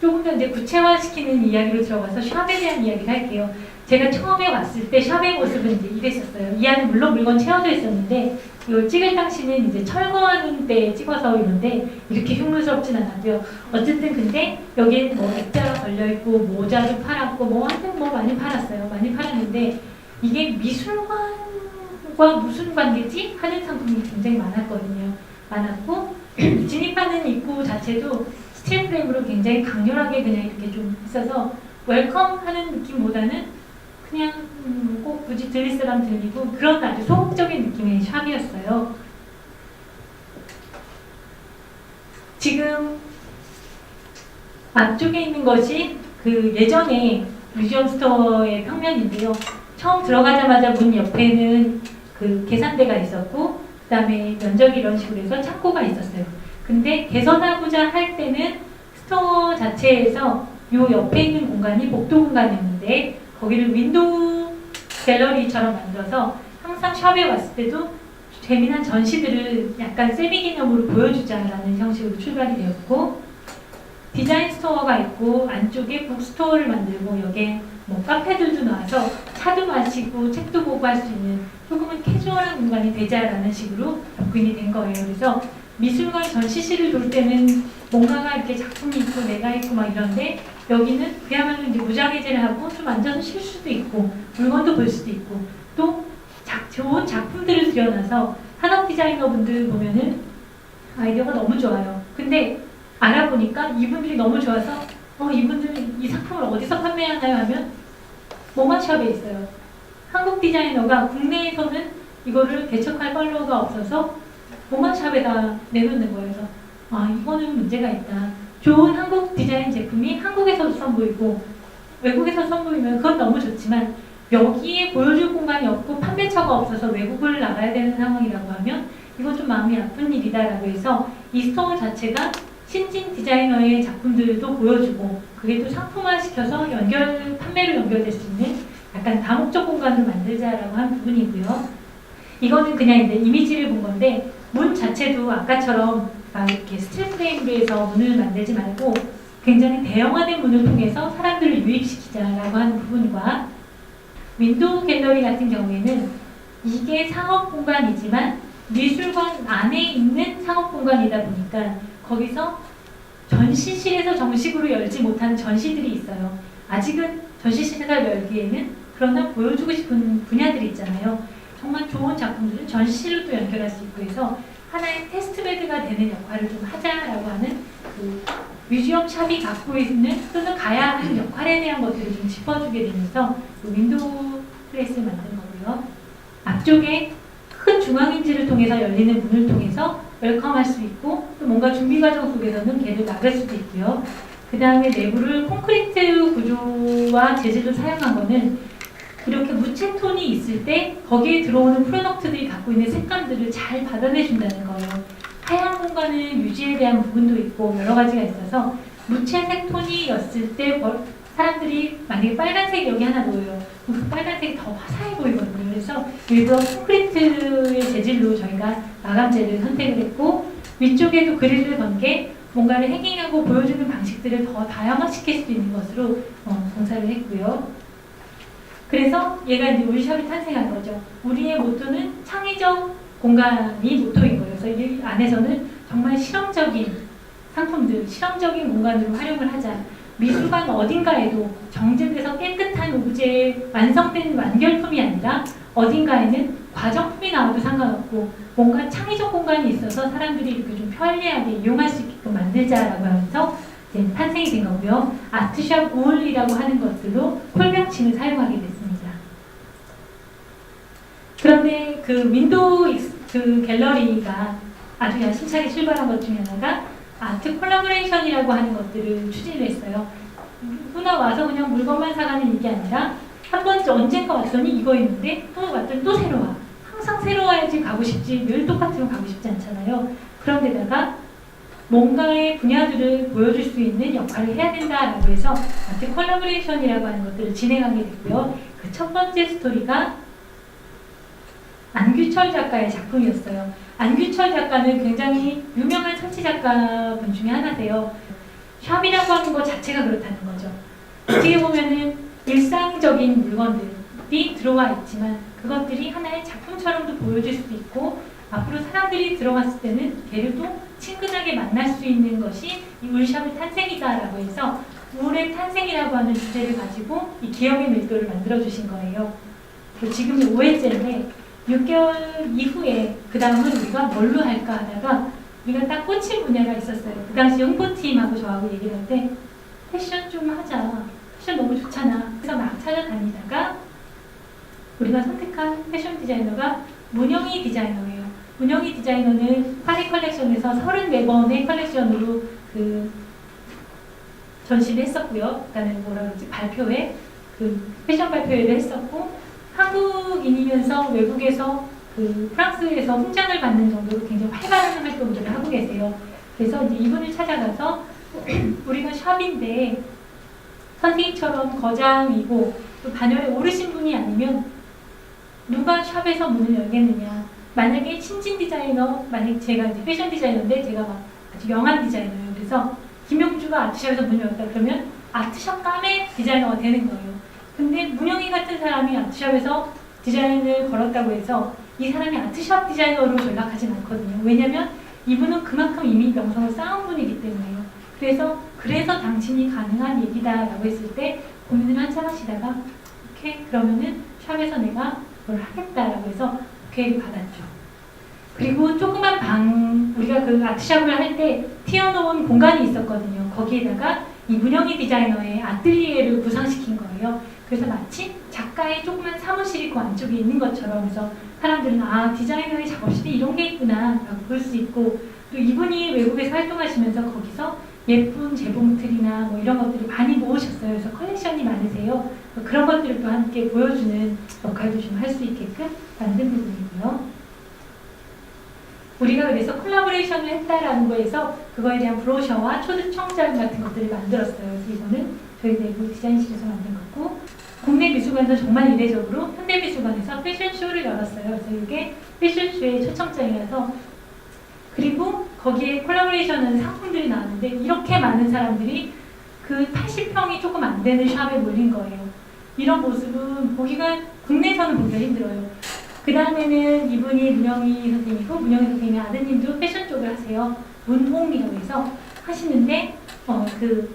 조금 더 이제 구체화시키는 이야기로 들어가서 샵에 대한 이야기를 할게요. 제가 처음에 왔을 때 샵의 모습은 이제 이랬었어요. 이 안에 물론 물건 채워져 있었는데 이걸 찍을 당시는 이제 철거하는 때 찍어서 이런데 이렇게 흉물스럽진 않았고요. 어쨌든 근데 여기에 뭐 액자가 걸려있고 모자도 팔았고 하여튼 많이 팔았어요. 많이 팔았는데 이게 미술관과 무슨 관계지? 하는 상품이 굉장히 많았거든요. 많았고 진입하는 입구 자체도 스틸 프레임으로 굉장히 강렬하게 그냥 이렇게 좀 있어서 웰컴 하는 느낌보다는 그냥 꼭 굳이 들릴 사람 들리고 그런 아주 소극적인 느낌의 샵이었어요. 지금 앞쪽에 있는 것이 그 예전에 뮤지엄 스토어의 평면인데요. 처음 들어가자마자 문 옆에는 그 계산대가 있었고 그 다음에 면적이 이런 식으로 해서 창고가 있었어요. 근데 개선하고자 할 때는 스토어 자체에서 요 옆에 있는 공간이 복도 공간이었는데 거기를 윈도우 갤러리처럼 만들어서 항상 샵에 왔을 때도 재미난 전시들을 약간 세미 기념으로 보여주자라는 형식으로 출발이 되었고 디자인 스토어가 있고 안쪽에 북스토어를 만들고 여기에 뭐 카페들도 나와서 차도 마시고 책도 보고 할 수 있는 조금은 캐주얼한 공간이 되자라는 식으로 접근이 된 거예요. 그래서 미술관 전시실을 돌 때는 뭔가가 이렇게 작품이 있고 내가 있고 막 이런데 여기는 그야말로 이제 무장해제를 하고 좀 앉아서 쉴 수도 있고 물건도 볼 수도 있고 또 좋은 작품들을 들여놔서 산업 디자이너분들 보면은 아이디어가 너무 좋아요. 근데 알아보니까 이분들이 너무 좋아서 이분들은 이 상품을 어디서 판매하나요 하면 모마샵에 있어요. 한국 디자이너가 국내에서는 이거를 개척할 팔로워가 없어서 모마샵에다 내놓는 거예요. 그래서 이거는 문제가 있다. 좋은 한국 디자인 제품이 한국에서도 선보이고 외국에서 선보이면 그건 너무 좋지만 여기에 보여줄 공간이 없고 판매처가 없어서 외국을 나가야 되는 상황이라고 하면 이건 좀 마음이 아픈 일이다라고 해서 이 스토어 자체가 신진 디자이너의 작품들도 보여주고 그게 또 상품화시켜서 판매로 연결될 수 있는 약간 다목적 공간을 만들자라고 한 부분이고요. 이거는 그냥 이제 이미지를 본 건데 문 자체도 아까처럼 이렇게 스틸 프레임으로 해서 문을 만들지 말고 굉장히 대형화된 문을 통해서 사람들을 유입시키자라고 하는 부분과 윈도우 갤러리 같은 경우에는 이게 상업 공간이지만 미술관 안에 있는 상업 공간이다 보니까 거기서 전시실에서 정식으로 열지 못한 전시들이 있어요. 아직은 전시실에서 열기에는 그러나 보여주고 싶은 분야들이 있잖아요. 정말 좋은 작품들은 전시실로도 연결할 수 있고 해서 하나의 테스트베드가 되는 역할을 좀 하자라고 하는 그 뮤지엄 샵이 갖고 있는 또는 가야 하는 역할에 대한 것들을 좀 짚어주게 되면서 그 윈도우 플레이스를 만든 거고요. 앞쪽에 큰 중앙인지를 통해서 열리는 문을 통해서 웰컴할 수 있고 또 뭔가 준비 과정 속에서는 걔를 막을 수도 있고요. 그 다음에 내부를 콘크리트 구조와 재질로 사용한 거는 이렇게 무채톤이 있을 때 거기에 들어오는 프로덕트들이 갖고 있는 색감들을 잘 받아내준다는 거예요. 하얀 공간을 유지에 대한 부분도 있고 여러 가지가 있어서 무채색 톤이었을 때 사람들이 만약에 빨간색이 여기 하나 놓여요. 그럼 그 빨간색이 더 화사해 보이거든요. 그래서 일부러 콘크리트의 재질로 저희가 마감재를 선택을 했고 위쪽에도 그릴을 건 게 뭔가를 해킹하고 보여주는 방식들을 더 다양화시킬 수 있는 것으로 공사를 했고요. 그래서 얘가 이제 우리 샵이 탄생한 거죠. 우리의 모토는 창의적 공간이 모토인 거예요. 그래서 이 안에서는 정말 실험적인 상품들, 실험적인 공간으로 활용을 하자. 미술관 어딘가에도 정제돼서 깨끗한 오브제, 완성된 완결품이 아니라 어딘가에는 과정품이 나와도 상관없고 뭔가 창의적 공간이 있어서 사람들이 이렇게 좀 편리하게 이용할 수 있게끔 만들자라고 하면서 이제 탄생이 된 거고요. 아트샵 우울이라고 하는 것들로 콜명칭을 사용하게 됐습니다. 그런데 그 윈도우 그 갤러리가 아주 야심차게 출발한 것 중에 하나가 아트 콜라보레이션이라고 하는 것들을 추진을 했어요. 누구나 와서 그냥 물건만 사가는 이게 아니라 한 번 언젠가 왔더니 이거 있는데 또 왔더니 또 새로 와. 항상 새로 와야지 가고 싶지 늘 똑같으면 가고 싶지 않잖아요. 그런데다가 뭔가의 분야들을 보여줄 수 있는 역할을 해야 된다라고 해서 아트 콜라보레이션이라고 하는 것들을 진행하게 됐고요. 그 첫 번째 스토리가 안규철 작가의 작품이었어요. 안규철 작가는 굉장히 유명한 설치 작가분 중에 하나세요. 샵이라고 하는 것 자체가 그렇다는 거죠. 어떻게 보면은 일상적인 물건들이 들어와 있지만 그것들이 하나의 작품처럼도 보여질 수도 있고 앞으로 사람들이 들어갔을 때는 걔를 또 친근하게 만날 수 있는 것이 이 울샵의 탄생이다라고 해서 울의 탄생이라고 하는 주제를 가지고 이 기억의 밀도를 만들어주신 거예요. 그리고 지금이 5회째인데 6개월 이후에 그 다음은 우리가 뭘로 할까 하다가 우리가 딱 꽂힌 분야가 있었어요. 그 당시 홍보팀하고 저하고 얘기를 할 때 패션 좀 하자. 패션 너무 좋잖아. 그래서 막 찾아다니다가 우리가 선택한 패션 디자이너가 문영희 디자이너예요. 문영희 디자이너는 파리 컬렉션에서 34번의 컬렉션으로 그 전시를 했었고요. 그다음에 뭐라 그러지? 발표회, 그 패션 발표회를 했었고 한국인이면서 외국에서 그 프랑스에서 훈장을 받는 정도로 굉장히 활발한 활동들을 하고 계세요. 그래서 이제 이분을 찾아가서 우리가 샵인데 선생님처럼 거장이고 또 반열에 오르신 분이 아니면 누가 샵에서 문을 열겠느냐. 만약에 신진 디자이너, 만약 제가 이제 패션 디자이너인데 제가 막 아주 명한 디자이너예요. 그래서 김용주가 아트샵에서 문을 열었다 그러면 아트샵 감의 디자이너가 되는 거예요. 근데 문영희 같은 사람이 아트샵에서 디자인을 걸었다고 해서 이 사람이 아트샵 디자이너로 전락하진 않거든요. 왜냐면 이분은 그만큼 이미 명성을 쌓은 분이기 때문에요. 그래서 당신이 가능한 얘기다라고 했을 때 고민을 한참 하시다가 오케이 그러면은 샵에서 내가 뭘 하겠다라고 해서 오케이를 받았죠. 그리고 조그만 방, 우리가 그 아트샵을 할 때 튀어놓은 공간이 있었거든요. 거기에다가 이 문영희 디자이너의 아뜰리에를 구성시킨 거예요. 그래서 마치 작가의 조그만 사무실이 그 안쪽에 있는 것처럼 해서 사람들은 아 디자이너의 작업실이 이런 게 있구나 라고 볼 수 있고 또 이분이 외국에서 활동하시면서 거기서 예쁜 재봉틀이나 뭐 이런 것들을 많이 모으셨어요. 그래서 컬렉션이 많으세요. 그런 것들을 또 함께 보여주는 역할도 좀 할 수 있게끔 만든 부분이고요. 우리가 그래서 콜라보레이션을 했다라는 거에서 그거에 대한 브로셔와 초청장 같은 것들을 만들었어요. 그래서 이거는 저희 내부 디자인실에서 만든 거고 국내 미술관에서 정말 이례적으로 현대미술관에서 패션쇼를 열었어요. 그래서 이게 패션쇼의 초청장이라서 그리고 거기에 콜라보레이션은 상품들이 나왔는데 이렇게 많은 사람들이 그 80평이 조금 안 되는 샵에 몰린 거예요. 이런 모습은 보기가 국내에서는 보기가 힘들어요. 그 다음에는 이분이 문영희 선생님이고 문영희 선생님의 아드님도 패션 쪽을 하세요. 문홍이라고 해서 하시는데 그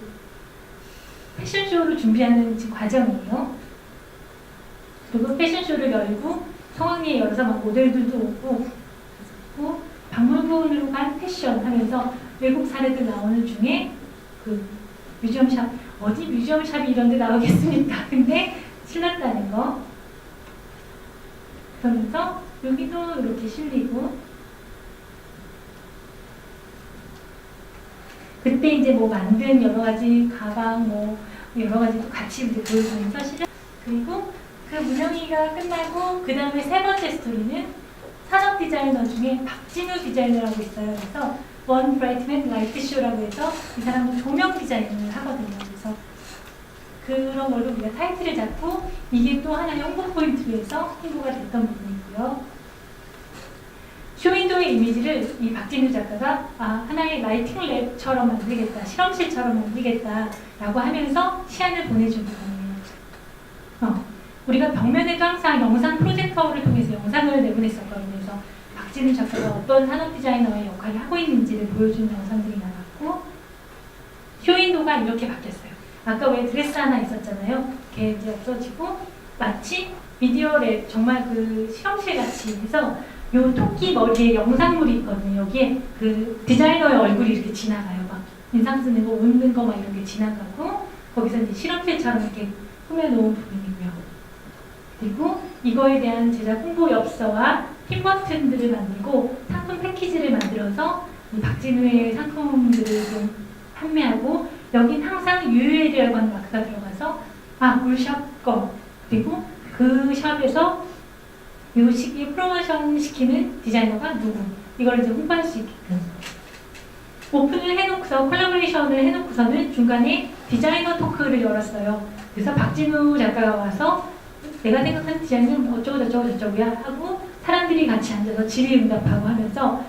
패션쇼를 준비하는 과정이에요. 그리고 패션쇼를 열고 성황리에 열어서 막 모델들도 오고 박물관으로 간 패션 하면서 외국 사례들 나오는 중에 그 뮤지엄샵 어디 뮤지엄샵이 이런 데 나오겠습니까? 근데 실렸다는 거 그러면서 여기도 이렇게 실리고 그때 이제 뭐 만든 여러 가지 가방 뭐 여러 가지도 같이 이제 보여주면서 시작 그리고 그 문영희가 끝나고 그 다음에 세 번째 스토리는 산업 디자이너 중에 박진우 디자이너라고 있어요. 그래서 원 브라이트맨 라이트 쇼라고 해서 이 사람은 조명 디자인을 하거든요. 그래서 그런 걸로 우리가 타이틀을 잡고 이게 또 하나의 홍보 포인트로 해서 홍보가 됐던 부분이고요. 쇼윈도의 이미지를 이 박진우 작가가 하나의 라이팅 랩처럼 만들겠다, 실험실처럼 만들겠다라고 하면서 시안을 보내준 부분이에요. 우리가 벽면에도 항상 영상 프로젝터를 통해서 영상을 내보냈었거든요. 그래서 박진우 작가가 어떤 산업 디자이너의 역할을 하고 있는지를 보여주는 영상들이 나왔고 쇼윈도가 이렇게 바뀌었어요. 아까 왜 드레스 하나 있었잖아요. 그게 이제 없어지고 마치 비디오 랩 정말 그 실험실 같이 해서 요 토끼 머리에 영상물이 있거든요. 여기에 그 디자이너의 얼굴이 이렇게 지나가요. 막 인상 쓰는 거, 웃는 거 막 이런 게 지나가고 거기서 이제 실험실처럼 이렇게 꾸며놓은 부분이고요. 그리고 이거에 대한 제작 홍보 엽서와 핀 버튼들을 만들고 상품 패키지를 만들어서 이 박진우의 상품들을 좀 판매하고 여긴 항상 UUL이라고 하는 마크가 들어가서 울샵 거 그리고 그 샵에서 이 시기에 프로모션 시키는 디자이너가 누구 이걸 이제 홍보할 수 있게끔 오픈을 해놓고서 콜라보레이션을 해놓고서는 중간에 디자이너 토크를 열었어요. 그래서 박진우 작가가 와서 내가 생각한 디자인은 뭐 어쩌고 저쩌고야 하고 사람들이 같이 앉아서 질의응답하고 하면서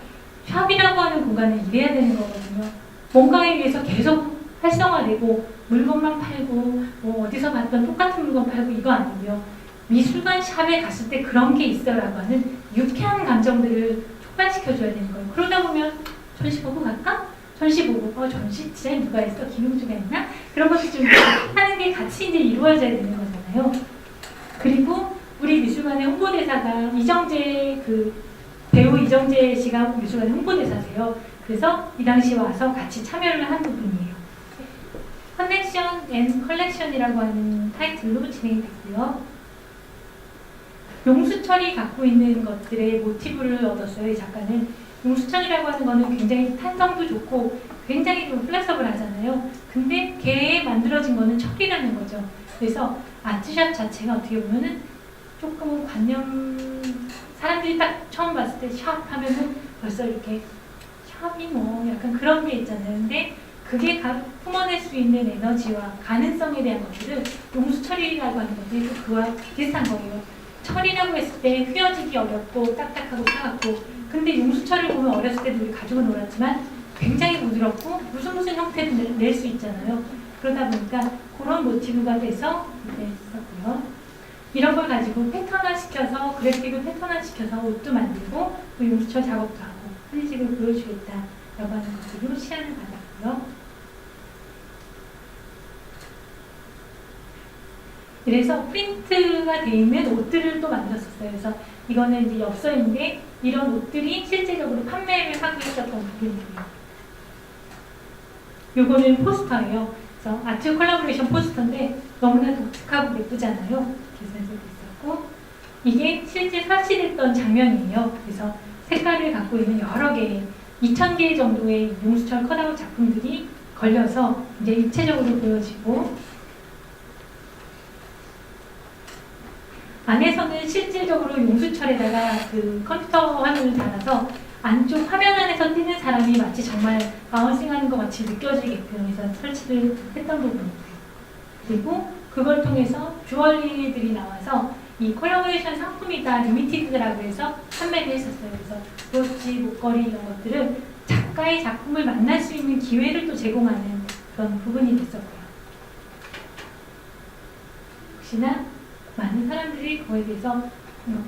샵이라고 하는 공간은 이래야 되는 거거든요. 뭔가에 의해서 계속 활성화되고 물건만 팔고 뭐 어디서 봤던 똑같은 물건 팔고 이거 아니고요. 미술관 샵에 갔을 때 그런 게 있어라고 하는 유쾌한 감정들을 촉발시켜줘야 되는 거예요. 그러다 보면 전시 보고 갈까? 전시 보고 전시 디자인 누가 했어? 김용주가 했나? 그런 것들 좀 하는 게 같이 이제 이루어져야 되는 거잖아요. 그리고 우리 미술관의 홍보대사가 이정재 배우 이정재 씨가 미술관의 홍보대사세요. 그래서 이 당시 와서 같이 참여를 한 부분이에요. 커넥션 앤 컬렉션이라고 하는 타이틀로 진행이 됐고요. 용수철이 갖고 있는 것들의 모티브를 얻었어요. 이 작가는 용수철이라고 하는 거는 굉장히 탄성도 좋고 굉장히 좀 플렉서블 하잖아요. 근데 걔에 만들어진 거는 철이라는 거죠. 그래서 아트샵 자체가 어떻게 보면은 조금 사람들이 딱 처음 봤을 때 샵 하면은 벌써 이렇게 샵이 뭐 약간 그런 게 있잖아요. 근데 그게 품어낼 수 있는 에너지와 가능성에 대한 것들을 용수철이라고 하는 것들이 또 그와 비슷한 거예요. 철이라고 했을 때 휘어지기 어렵고 딱딱하고 차갑고, 근데 용수철을 보면 어렸을 때도 우리 가지고 놀았지만 굉장히 부드럽고 무슨 형태를 낼 수 있잖아요. 그러다 보니까 그런 모티브가 돼서 했었고요. 이런 걸 가지고 패턴화시켜서 그래픽을 패턴화시켜서 옷도 만들고 또 용수철 작업도 하고 한식을 보여주겠다라고 하는 것으로 시안을 받았고요. 그래서 프린트가 되어 있는 옷들을 또 만들었었어요. 그래서 이거는 이제 엽서인데 이런 옷들이 실제적으로 판매를 하고 있었던 부분이에요. 요거는 포스터예요. 그래서 아트 콜라보레이션 포스터인데 너무나 독특하고 예쁘잖아요. 계산도 있었고 이게 실제 설치됐던 장면이에요. 그래서 색깔을 갖고 있는 여러 개, 2,000개 정도의 용수철 컷아웃 작품들이 걸려서 이제 입체적으로 보여지고, 안에서는 실질적으로 용수철에다가 그 컴퓨터 화면을 달아서 안쪽 화면 안에서 뛰는 사람이 마치 정말 바운싱하는 것 같이 느껴지게끔 해서 설치를 했던 부분이고요. 그리고 그걸 통해서 주얼리들이 나와서 이 콜라보레이션 상품이다, 리미티드라고 해서 판매를 했었어요. 그래서 브로치, 목걸이 이런 것들은 작가의 작품을 만날 수 있는 기회를 또 제공하는 그런 부분이 됐었고요. 혹시나 많은 사람들이 그거에 대해서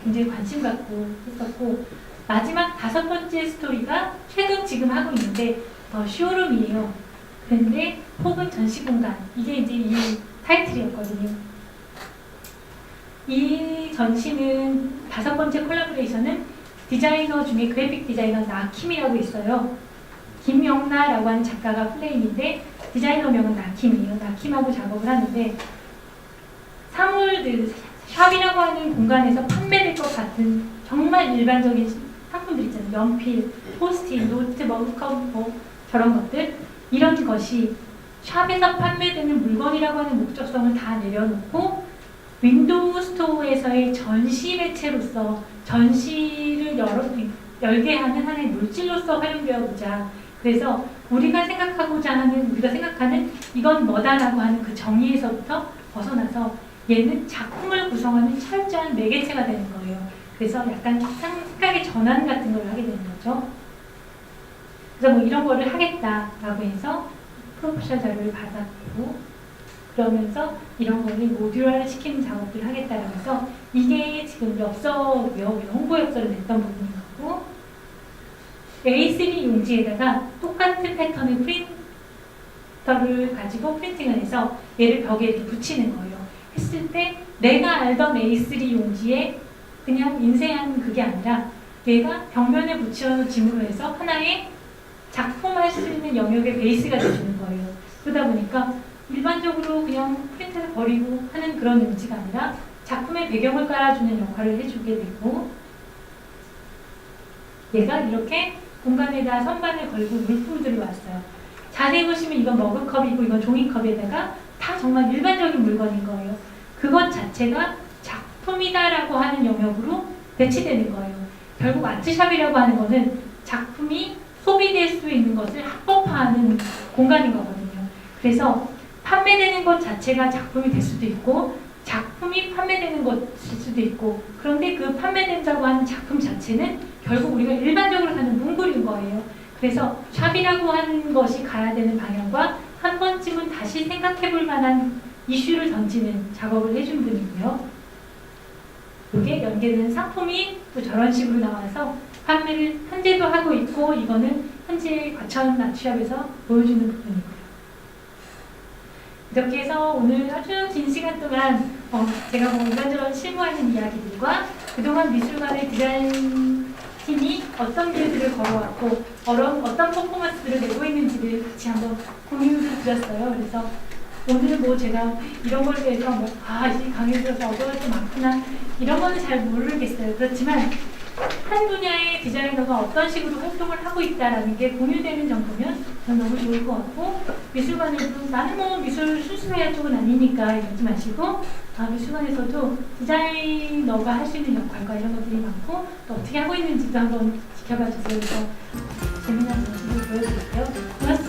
굉장히 관심 갖고 했었고, 마지막 5번째 스토리가 최근 지금 하고 있는데 쇼룸이에요. 그런데 혹은 전시공간, 이게 이제 이 타이틀이었거든요. 이 전시는 5번째 콜라보레이션은 디자이너 중에 그래픽 디자이너 나킴이라고 있어요. 김영나라고 하는 작가가 플레임인데 디자이너 명은 나킴이에요. 나킴하고 작업을 하는데 사물들, 샵이라고 하는 공간에서 판매될 것 같은 정말 일반적인 상품들 있잖아요. 연필, 포스트잇, 노트, 머그컵, 뭐 저런 것들, 이런 것이 샵에서 판매되는 물건이라고 하는 목적성을 다 내려놓고 윈도우 스토어에서의 전시 매체로서 전시를 열게 하는 하나의 물질로서 활용되어 보자. 그래서 우리가 생각하는 이건 뭐다라고 하는 그 정의에서부터 벗어나서 얘는 작품을 구성하는 철저한 매개체가 되는 거예요. 그래서 약간 생각의 전환 같은 걸 하게 되는 거죠. 그래서 뭐 이런 거를 하겠다라고 해서 프로포셜 자료를 받았고, 그러면서 이런 거를 모듈화를 시키는 작업들을 하겠다라고 해서 이게 지금 엽서고요. 홍보 엽서를 냈던 부분인 거고, A3 용지에다가 똑같은 패턴의 프린터를 가지고 프린팅을 해서 얘를 벽에 이렇게 붙이는 거예요. 했을 때 내가 알던 A3 용지에 그냥 인쇄한 그게 아니라 얘가 벽면에 붙여짐으로 해서 하나의 작품할 수 있는 영역의 베이스가 되주는 거예요. 그러다 보니까 일반적으로 그냥 프린트를 버리고 하는 그런 용지가 아니라 작품의 배경을 깔아주는 역할을 해주게 되고, 얘가 이렇게 공간에다 선반을 걸고 물품들을 왔어요. 자세히 보시면 이건 머그컵이고 이건 종이컵에다가 다 정말 일반적인 물건인 거예요. 그것 자체가 작품이다라고 하는 영역으로 배치되는 거예요. 결국 아트샵이라고 하는 거는 작품이 소비될 수 있는 것을 합법화 상용화하는 공간인 거거든요. 그래서 판매되는 것 자체가 작품이 될 수도 있고 작품이 판매되는 것일 수도 있고 그런데 그 판매된다고 하는 작품 자체는 결국 우리가 일반적으로 사는 문구인 거예요. 그래서 샵이라고 하는 것이 가야 되는 방향과 한 번쯤은 다시 생각해 볼 만한 이슈를 던지는 작업을 해준 분이고요. 이게 연계된 상품이 또 저런 식으로 나와서 판매를 현재도 하고 있고 이거는 현재 과천 아트샵에서 보여주는 부분이고요. 이렇게 해서 오늘 아주 긴 시간 동안 제가 뭐 이런저런 실무하는 이야기들과 그동안 미술관의 디자인 팀이 어떤 길들을 걸어왔고 어떤 퍼포먼스들을 내고 있는지를 같이 한번 공유를 드렸어요. 그래서 오늘 뭐 제가 이런 걸 위해서 이 강의 들어서 얻어갈 게 많구나 이런 거는 잘 모르겠어요. 그렇지만 한 분야의 디자이너가 어떤 식으로 활동을 하고 있다라는 게 공유되는 정도면 저는 너무 좋을 것 같고 미술관에도 나는 뭐 미술 순수해야 쪽은 아니니까 이러지 마시고 미술관에서도 디자이너가 할 수 있는 역할과 이런 것들이 많고 또 어떻게 하고 있는지도 한번 지켜봐 주세요. 그래서 재미난 모습을 보여드릴게요. 고맙습니다.